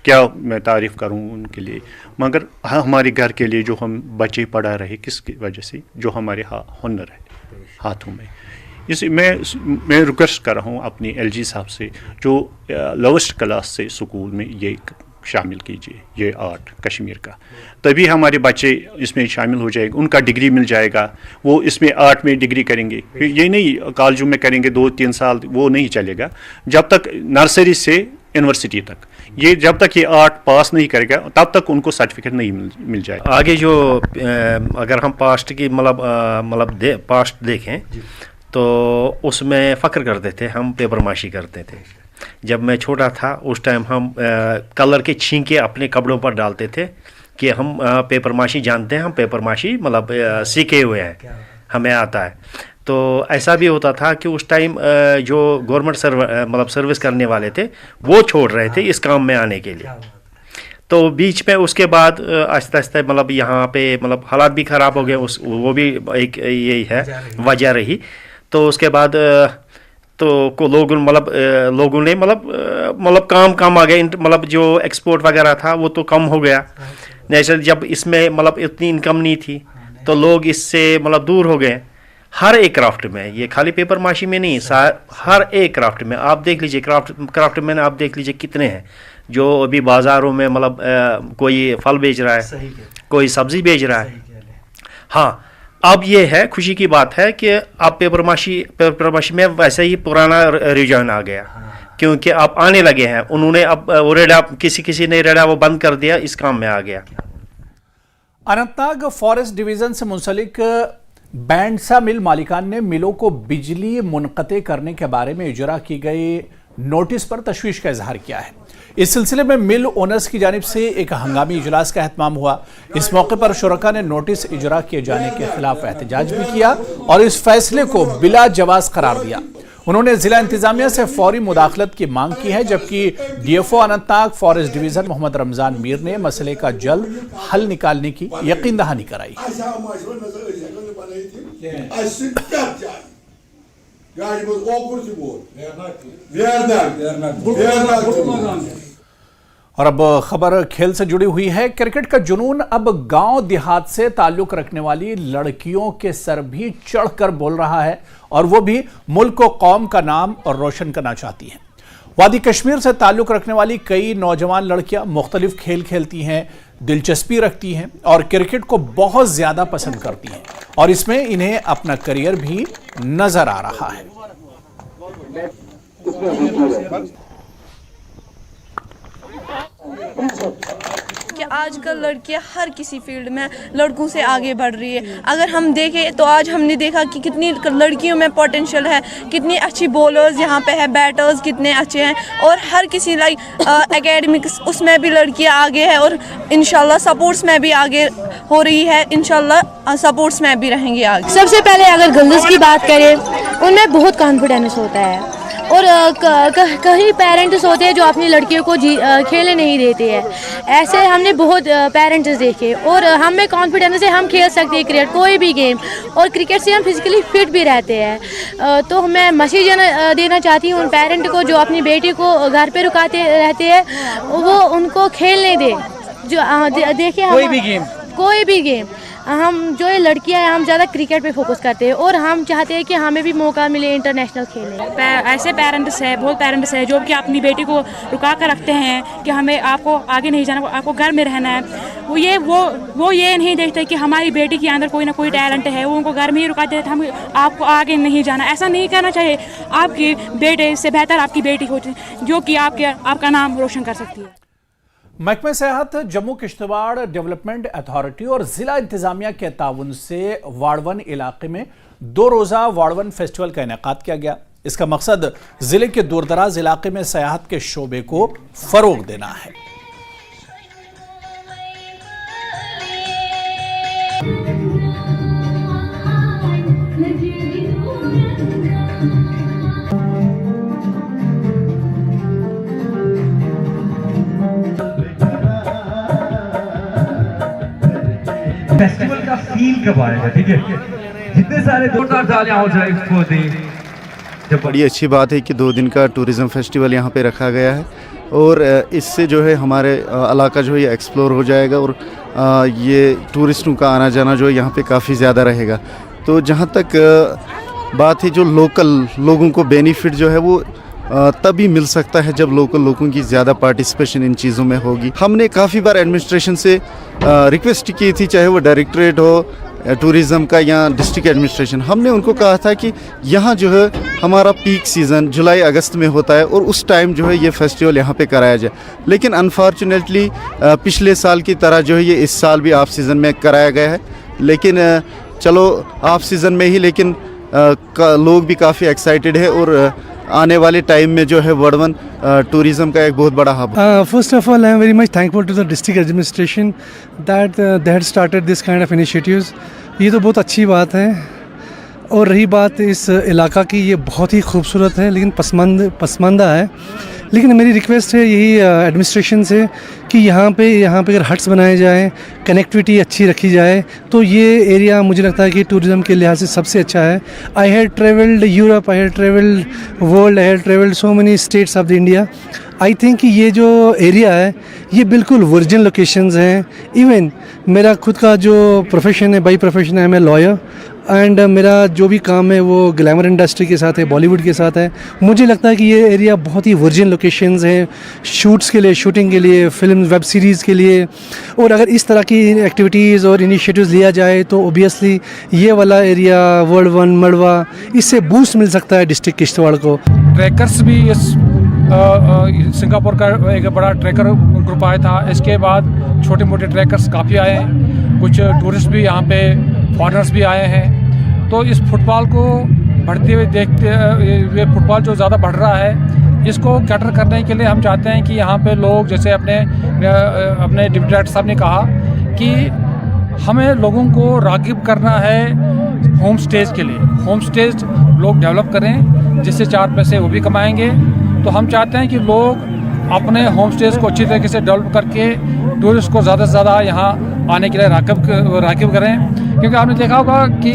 क्या मैं तारीफ़ करूं उनके लिए। मगर हमारे घर के लिए जो हम बच्चे पढ़ा रहे, किसकी वजह से, जो हमारे हुनर है हाथों में। इसे मैं रिक्वेस्ट कर रहा हूं अपनी LG साहब से, जो लोवेस्ट क्लास से स्कूल में ये शामिल कीजिए, ये आर्ट कश्मीर का। तभी हमारे बच्चे इसमें शामिल हो जाएंगे, उनका डिग्री मिल जाएगा, वो इसमें आर्ट में डिग्री करेंगे। ये नहीं कॉलेजों में करेंगे 2-3 साल, वो नहीं चलेगा। जब तक नर्सरी से यूनिवर्सिटी तक, ये जब तक ये आर्ट पास नहीं करेगा तब तक उनको सर्टिफिकेट नहीं मिल जाएगा। आगे जो अगर हम पास्ट की पास्ट देखें तो उसमें फ़ख्र करते थे, हम पेपर माशी करते थे। जब मैं छोटा था उस टाइम हम कलर के छींके अपने कपड़ों पर डालते थे कि हम पेपर माशी जानते हैं, हम पेपर माशी सीखे हुए हैं, हमें आता है। तो ऐसा भी होता था कि उस टाइम जो गवर्नमेंट सर्विस करने वाले थे वो छोड़ रहे थे इस काम में आने के लिए। तो बीच में उसके बाद आहिस्ता आहिस्ता यहाँ पे हालात भी ख़राब हो गए, वो भी एक यही है वजह रही। तो उसके बाद तो को लोगों ने काम कम आ गए, जो एक्सपोर्ट वगैरह था वो तो कम हो गया। नेचुरल जब इसमें इतनी इनकम नहीं थी तो लोग इससे दूर हो गए। हर एक क्राफ्ट में, ये खाली पेपर माशी में नहीं, हर एक क्राफ्ट में आप देख लीजिए, क्राफ्ट में आप देख लीजिए कितने हैं जो अभी बाज़ारों में कोई फल बेच रहा है, कोई सब्ज़ी बेच रहा है। हाँ, अब ये है खुशी की बात है कि अब पेपर माशी में वैसे ही पुराना रुझान आ गया, क्योंकि अब आने लगे हैं। उन्होंने अब रेडा किसी ने रेडा वो बंद कर दिया, इस काम में आ गया। अनंतनाग फॉरेस्ट डिवीजन से मुंसलिक बैंडसा मिल मालिकान ने मिलों को बिजली मुनक़ते करने के बारे में इजरा की गई नोटिस पर तशवीश का इजहार किया है। इस सिलसिले में मिल ओनर्स की जानिब से एक हंगामी इजलास का एहतमाम हुआ। इस मौके पर शुरका ने नोटिस इजरा किए जाने के खिलाफ एहतजाज भी किया और इस फैसले को बिला जवाज करार दिया। उन्होंने जिला इंतजामिया से फौरी मुदाखलत की मांग की है, जबकि DFO Anantnag forest division Mohammad Ramzan Mir ने मसले का जल्द हल निकालने की यकीन दहानी कराई। और अब खबर खेल से जुड़ी हुई है। क्रिकेट का जुनून अब गांव देहात से ताल्लुक रखने वाली लड़कियों के सर भी चढ़कर बोल रहा है, और वो भी मुल्क को कौम का नाम और रोशन करना चाहती हैं। वादी कश्मीर से ताल्लुक रखने वाली कई नौजवान लड़कियां मुख्तलिफ खेल खेलती हैं, दिलचस्पी रखती हैं और क्रिकेट को बहुत ज्यादा पसंद करती हैं, और इसमें इन्हें अपना करियर भी नजर आ रहा है। कि आजकल लड़कियां हर किसी फील्ड में लड़कों से आगे बढ़ रही है। अगर हम देखें तो आज हमने देखा कि कितनी लड़कियों में पोटेंशियल है, कितनी अच्छी बॉलर्स यहाँ पे है, बैटर्स कितने अच्छे हैं, और हर किसी लाइक एकेडमिक्स उसमें भी लड़कियां आगे है, और इंशाल्लाह सपोर्ट्स में भी आगे हो रही है, इंशाल्लाह सपोर्ट्स में भी रहेंगे आगे। सबसे पहले अगर गर्ल्स की बात करें, उनमें बहुत कॉन्फिडेंस होता है, और कई पेरेंट्स होते हैं जो अपनी लड़कियों को खेलने नहीं देते हैं। ऐसे हमने बहुत पेरेंट्स देखे, और हमें कॉन्फिडेंस है हम खेल सकते हैं क्रिकेट, कोई भी गेम, और क्रिकेट से हम फिजिकली फिट भी रहते हैं। तो मैं मैसेज देना चाहती हूँ उन पेरेंट को जो अपनी बेटी को घर पे रुकाते रहते हैं, वो उनको खेलने दे। जो देखिए कोई भी गेम हम जो ये लड़कियां हैं, हम ज़्यादा क्रिकेट पे फोकस करते हैं, और हम चाहते हैं कि हमें भी मौका मिले इंटरनेशनल खेलने। ऐसे पेरेंट्स है, बहुत पेरेंट्स है जो कि अपनी बेटी को रुका कर रखते हैं कि हमें आपको आगे नहीं जाना, आपको घर में रहना है। वो ये नहीं देखते कि हमारी बेटी के अंदर कोई ना कोई टैलेंट है, वो उनको घर में ही रुका देते हैं, हम आपको आगे नहीं जाना। ऐसा नहीं करना चाहिए। आपकी बेटे से बेहतर आपकी बेटी होती जो कि आपका नाम रोशन कर सकती है। महकमे सेहत, जम्मू किश्तवाड़ डेवलपमेंट अथॉरिटी और जिला इंतजामिया के ताउन से वाड़वन इलाके में 2 रोजा वाड़वन फेस्टिवल का इनेकाद किया गया। इसका मकसद जिले के दूरदराज इलाके में सियाहत के शोबे को फरोग देना है। फेस्टिवल का फील कब आएगा? ठीक है, जितने सारे जोरदार तालियां हो जाए इसको दें। बड़ी अच्छी बात है कि 2 दिन का टूरिज़्म फेस्टिवल यहाँ पे रखा गया है, और इससे जो है हमारे इलाका जो है ये एक्सप्लोर हो जाएगा, और ये टूरिस्टों का आना जाना जो है यहाँ पे काफ़ी ज़्यादा रहेगा। तो जहाँ तक बात है जो लोकल लोगों को बेनिफिट जो है वो तभी मिल सकता है जब लोकल लोगों की ज़्यादा पार्टिसिपेशन इन चीज़ों में होगी। हमने काफ़ी बार एडमिनिस्ट्रेशन से रिक्वेस्ट की थी, चाहे वो डायरेक्टरेट हो टूरिज़्म का या डिस्ट्रिक्ट एडमिनिस्ट्रेशन, हमने उनको कहा था कि यहाँ जो है हमारा पीक सीज़न जुलाई अगस्त में होता है, और उस टाइम जो है ये फेस्टिवल यहाँ पे कराया जाए। लेकिन अनफॉर्चुनेटली पिछले साल की तरह जो है ये इस साल भी ऑफ सीज़न में कराया गया है। लेकिन चलो ऑफ सीज़न में ही, लेकिन लोग भी काफ़ी एक्साइटेड है, और आने वाले टाइम में जो है वाड़वन टूरिज्म का एक बहुत बड़ा hub. First of all I am very much thankful to the district administration that they had started this kind of initiatives. ये तो बहुत अच्छी बात है। और रही बात इस इलाका की, ये बहुत ही खूबसूरत है लेकिन पसमानदा है। लेकिन मेरी रिक्वेस्ट है यही एडमिनिस्ट्रेशन से कि यहाँ पे अगर हट्स बनाए जाएँ, कनेक्टिविटी अच्छी रखी जाए, तो ये एरिया मुझे लगता है कि टूरिज़्म के लिहाज से सबसे अच्छा है। I had travelled Europe, I had travelled world, I had travelled so many states of the India. I think कि ये जो एरिया है ये बिल्कुल वर्जिन लोकेशंस हैं। इवन मेरा खुद का जो प्रोफेशन है, बाई प्रोफेशन है, मैं लॉयर, एंड मेरा जो भी काम है वो ग्लैमर इंडस्ट्री के साथ है, बॉलीवुड के साथ है। मुझे लगता है कि ये एरिया बहुत ही वर्जिन लोकेशंस हैं शूट्स के लिए, शूटिंग के लिए, फिल्म वेब सीरीज़ के लिए। और अगर इस तरह की एक्टिविटीज़ और इनिशिएटिव्स लिया जाए तो ओबियसली ये वाला एरिया वर्ल्ड मड़वा, इससे बूस्ट मिल सकता है डिस्ट्रिक्ट किश्तवाड़ को। ट्रैकर्स भी इस सिंगापुर का एक बड़ा ट्रैकर ग्रुप आया था। इसके बाद छोटे मोटे ट्रैकर्स काफ़ी आए हैं, कुछ टूरिस्ट भी यहाँ पे, फॉरेनर्स भी आए हैं। तो इस फुटबॉल को बढ़ते हुए देखते, ये फुटबॉल जो ज़्यादा बढ़ रहा है, इसको कैटर करने के लिए हम चाहते हैं कि यहाँ पे लोग, जैसे अपने डिप्टी डायरेक्टर साहब ने कहा कि हमें लोगों को राग़िब करना है होम स्टेज के लिए। होम स्टेज लोग डेवलप करें जिससे 4 पैसे वो भी कमाएंगे। तो हम चाहते हैं कि लोग अपने होम स्टेज को अच्छी तरीके से डेवलप करके टूरिस्ट को ज़्यादा से ज़्यादा यहाँ आने के लिए राग़िब करें। क्योंकि आपने देखा होगा कि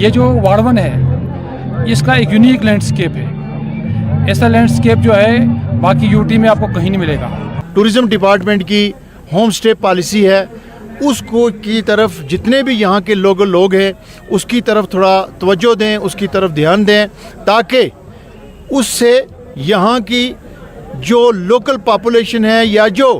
ये जो वाड़वन है इसका एक यूनिक लैंडस्केप है। ऐसा लैंडस्केप जो है बाकी यूटी में आपको कहीं नहीं मिलेगा। टूरिज़्म डिपार्टमेंट की होम स्टे पॉलिसी है, उसको की तरफ जितने भी यहाँ के लोग हैं उसकी तरफ थोड़ा तवज्जो दें, उसकी तरफ ध्यान दें, ताकि उससे यहाँ की जो लोकल पॉपुलेशन है या जो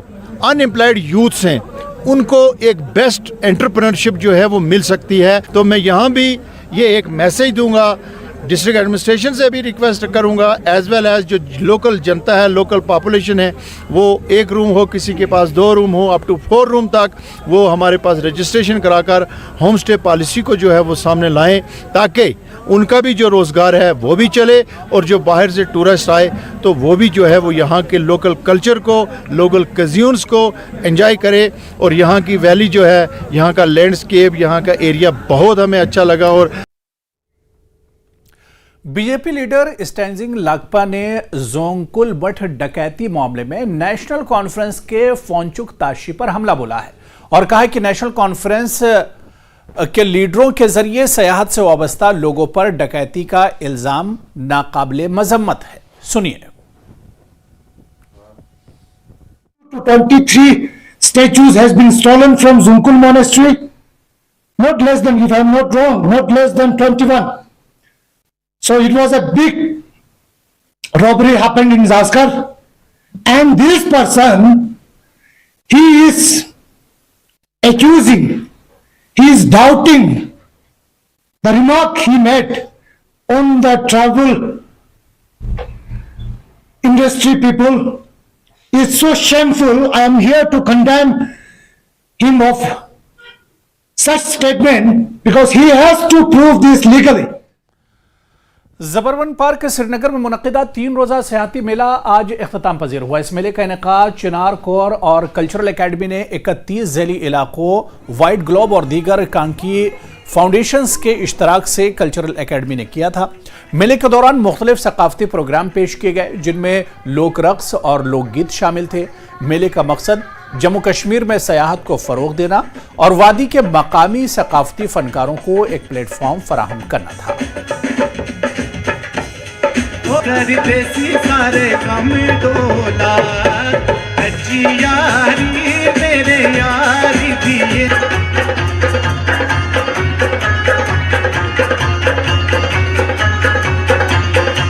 अनएम्प्लॉयड यूथ्स हैं उनको एक बेस्ट एंटरप्रेन्योरशिप जो है वो मिल सकती है। तो मैं यहाँ भी ये एक मैसेज दूंगा डिस्ट्रिक्ट एडमिनिस्ट्रेशन से भी रिक्वेस्ट करूंगा, एज वेल एज जो लोकल जनता है, लोकल पॉपुलेशन है, वो 1 रूम हो, किसी के पास 2 रूम हो, अप टू 4 रूम तक वो हमारे पास रजिस्ट्रेशन कराकर होम स्टे पॉलिसी को जो है वो सामने लाएं, ताकि उनका भी जो रोज़गार है वो भी चले और जो बाहर से टूरिस्ट आए तो वो भी जो है वो यहाँ के लोकल कल्चर को, लोकल कज़्यून्स को एंजॉय करे। और यहाँ की वैली जो है, यहाँ का लैंडस्केप, यहाँ का एरिया बहुत हमें अच्छा लगा। और बीजेपी लीडर स्टेंजिंग लागपा ने जोंगकुल मठ डकैती मामले में नेशनल कॉन्फ्रेंस के फोंचुक ताशी पर हमला बोला है और कहा कि नेशनल कॉन्फ्रेंस के लीडरों के जरिए सयाहत से वाबस्ता लोगों पर डकैती का इल्जाम नाकाबिले मजम्मत है। सुनिए। 23 statues has been stolen from Zungkul monastery, not less than, if I am not wrong, not less than 21. So it was a big robbery happened in Zaskar, and this person, he is accusing, he is doubting the remark he made on the travel industry people. Is so shameful. I am here to condemn him of such statement because he has to prove this legally. Zabarwan park Srinagar में मुनक्किदा 3 रोजा सियाहती मेला आज इख्तिताम पजीर हुआ। इस मेले का इनेकाद चिनार कोर और कल्चरल एकेडमी ने 31 झैली इलाकों, वाइट ग्लोब और दीगर कांकी फाउंडेशंस के इश्तराक से कल्चरल एकेडमी ने किया था। मेले के दौरान मुख्तलिफ सकाफती प्रोग्राम पेश किए गए, जिनमें लोक रक्स और लोकगीत शामिल थे। मेले का मकसद जम्मू कश्मीर में सयाहत को फ़रोग़ देना और वादी के मकामी सकाफती फनकारों को एक प्लेटफॉर्म फराहम करना था। सारे कम डोला यारी मेरे यारी दिए।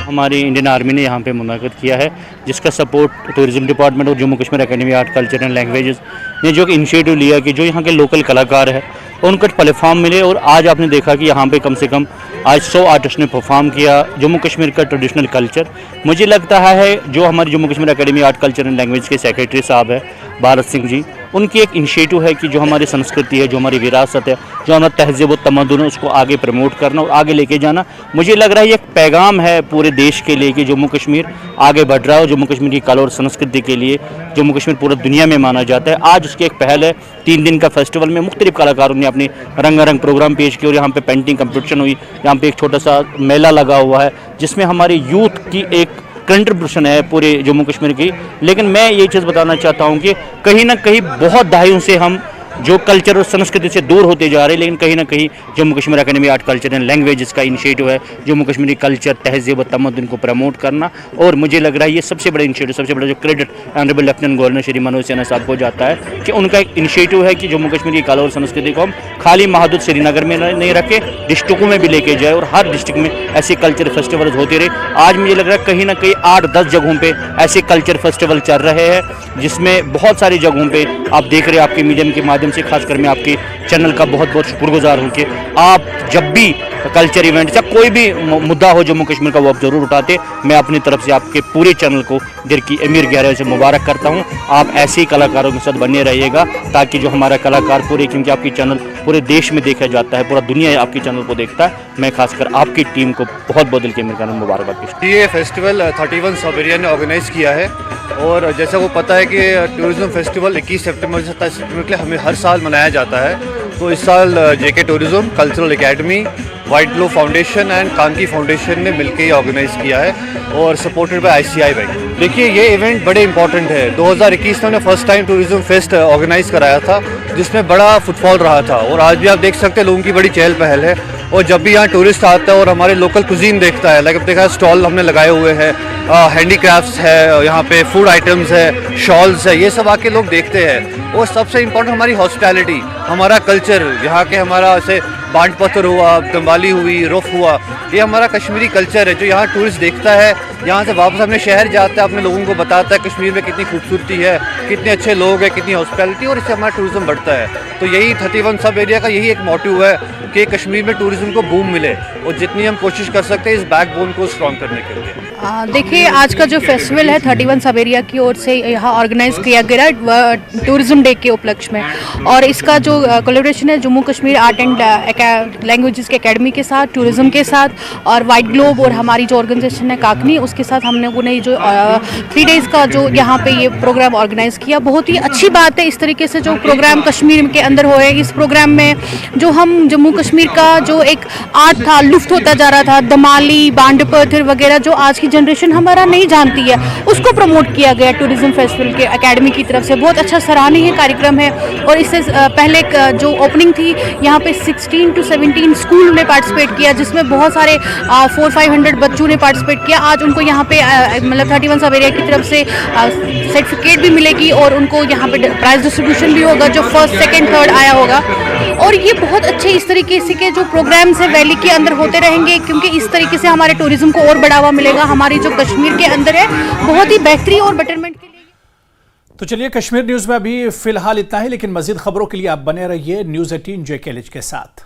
हमारी इंडियन आर्मी ने यहाँ पे मुनाक़िद किया है, जिसका सपोर्ट टूरिज़्म डिपार्टमेंट और Jammu Kashmir academy art culture and languages ने जो इनिशिएटिव लिया कि जो यहाँ के लोकल कलाकार है उनको प्लेटफॉर्म मिले। और आज आपने देखा कि यहाँ पे कम से कम आज 100 आर्टिस्ट ने परफॉर्म किया जम्मू कश्मीर का ट्रेडिशनल कल्चर। मुझे लगता है जो हमारी Jammu Kashmir academy art culture and language के सेक्रेटरी साहब है भारत सिंह जी, उनकी एक इनिशिएटिव है कि जो हमारी संस्कृति है, जो हमारी विरासत है, जो हमारा तहज़ीब व तमद्दुन है, उसको आगे प्रमोट करना और आगे लेके जाना। मुझे लग रहा है ये एक पैगाम है पूरे देश के लिए कि जम्मू कश्मीर आगे बढ़ रहा है और जम्मू कश्मीर की कला और संस्कृति के लिए जम्मू कश्मीर पूरा दुनिया में माना जाता है। आज उसकी एक पहल है, 3 दिन का फेस्टिवल में मुख्तलिफ कलाकारों ने अपने रंगारंग प्रोग्राम पेश किए और यहाँ पे पेंटिंग कंपटीशन हुई। यहाँ पे एक छोटा सा मेला लगा हुआ है जिसमें हमारे यूथ की एक कंट्रीब्यूशन है पूरे जम्मू कश्मीर की। लेकिन मैं ये चीज़ बताना चाहता हूँ कि कहीं ना कहीं बहुत दहाइयों से हम जो कल्चर और संस्कृति से दूर होते जा रहे हैं, लेकिन कहीं ना कहीं Jammu Kashmir academy art culture and languages का इनिशिएटिव है जम्मू कश्मीरी कल्चर, तहज़ीब व तमद्दुन को प्रमोट करना। और मुझे लग रहा है ये सबसे बड़ा इनिशिएटिव, सबसे बड़ा जो credit honourable lieutenant governor Shri Manoj Sinha साहब को जाता है कि उनका एक इनिशिएटिव है कि जम्मू कश्मीर की कला और संस्कृति को हम खाली महदूद श्रीनगर में नहीं रखें, डिस्ट्रिक्टों में भी लेके जाए और हर डिस्ट्रिक्ट में ऐसे कल्चर फेस्टिवल होते रहे। आज मुझे लग रहा है कहीं ना कहीं 8-10 जगहों पर ऐसे कल्चर फेस्टिवल चल रहे हैं, जिसमें बहुत सारी जगहों पर आप देख रहे हैं। आपके मीडियम के माध्यम से खासकर मैं आपके चैनल का बहुत बहुत शुक्रगुजार हूँ कि आप जब भी कल्चर इवेंट या कोई भी मुद्दा हो जम्मू कश्मीर का वो आप जरूर उठाते। मैं अपनी तरफ से आपके पूरे चैनल को दिल की अमीर गहराई से मुबारक करता हूँ। आप ऐसे ही कलाकारों के साथ बने रहिएगा ताकि जो हमारा कलाकार पूरे, क्योंकि आपकी चैनल पूरे देश में देखा जाता है, पूरा दुनिया आपके चैनल को देखता है। मैं खासकर आपकी टीम को बहुत बहुत दिल की अमीर गहराई मुबारकबाद पेश करता हूं। ये फेस्टिवल 31 सबेरियन ने ऑर्गेनाइज़ किया है और जैसा वो पता है कि टूरिज़्म फेस्टिवल 21 सितंबर से 27 सितंबर के लिए हमें हर साल मनाया जाता है। तो इस साल JK tourism, cultural academy, white glow foundation and कांकी फाउंडेशन ने मिलकर ये ऑर्गेनाइज़ किया है और सपोर्टेड बाय ICI बैंक। देखिए ये इवेंट बड़े इंपॉर्टेंट है। 2021 में हमने first time tourism fest organise कराया था जिसमें बड़ा फुटफॉल रहा था और आज भी आप देख सकते हैं लोगों की बड़ी चहल पहल है। और जब भी यहाँ टूरिस्ट आता है और हमारे लोकल कुजीन देखता है, लाइक अब देखा स्टॉल हमने लगाए हुए हैं, हैंडीक्राफ्ट्स है, यहाँ पे फूड आइटम्स है, शॉल्स है, ये सब आके लोग देखते हैं। और सबसे इम्पोर्टेंट हमारी हॉस्पिटैलिटी, हमारा कल्चर, यहाँ के हमारा ऐसे बांट पत्थर हुआ, दंबाली हुई, रुफ हुआ, ये हमारा कश्मीरी कल्चर है जो यहाँ टूरिस्ट देखता है यहाँ से वापस अपने शहर जाता है, अपने लोगों को बताता है कश्मीर में कितनी खूबसूरती है, कितने अच्छे लोग हैं, कितनी हॉस्पिटैलिटी, और इससे हमारा टूरिज़्म बढ़ता है। तो यही 31 सब एरिया का यही एक मोटिव है कि कश्मीर में टूरिज़्म को बूम मिले, और जितनी हम कोशिश कर सकते हैं इस बैकबोन को स्ट्रॉन्ग करने के लिए। देखिए, आज का जो फेस्टिवल है 31 सब एरिया की ओर से यहाँ ऑर्गेनाइज किया गया टूरिज्म डे के उपलक्ष्य में, और इसका जो कोलैबोरेशन है Jammu Kashmir art and languages के एकेडमी के साथ, टूरिज्म के साथ, और वाइट ग्लोब और हमारी जो ऑर्गेनाइजेशन है काकनी, उसके साथ हमने उन्हें जो 3 डेज़ का जो यहाँ पे ये प्रोग्राम ऑर्गेनाइज किया। बहुत ही अच्छी बात है इस तरीके से जो प्रोग्राम कश्मीर के अंदर हो है। इस प्रोग्राम में जो हम जम्मू कश्मीर का जो एक आर्ट था, लुप्त होता जा रहा था, दमाली, बांड पत्थर वगैरह जो आज की जनरेशन हमारा नहीं जानती है, उसको प्रमोट किया गया टूरिज्म फेस्टिवल के एकेडमी की तरफ से। बहुत अच्छा सराहनीय कार्यक्रम है। और इससे पहले जो ओपनिंग थी यहाँ पे 16 to 17 स्कूल ने पार्टिसिपेट किया, जिसमें बहुत सारे 400-500 बच्चों ने पार्टिसिपेट किया। आज उनको यहाँ पे मतलब 31 सब एरिया की तरफ से सर्टिफिकेट भी मिलेगी, और उनको यहाँ पे प्राइज डिस्ट्रीब्यूशन भी होगा जो फर्स्ट, सेकेंड, थर्ड आया होगा। और ये बहुत अच्छे इस तरीके से के जो प्रोग्राम्स है वैली के अंदर होते रहेंगे, क्योंकि इस तरीके से हमारे टूरिज्म को और बढ़ावा मिलेगा। हमारी जो कश्मीर के अंदर है बहुत ही बेहतरी और बेटरमेंट के लिए। तो चलिए, कश्मीर न्यूज में अभी फिलहाल इतना ही, लेकिन मजीद खबरों के लिए आप बने रहिए न्यूज़ 18 JKLH के साथ।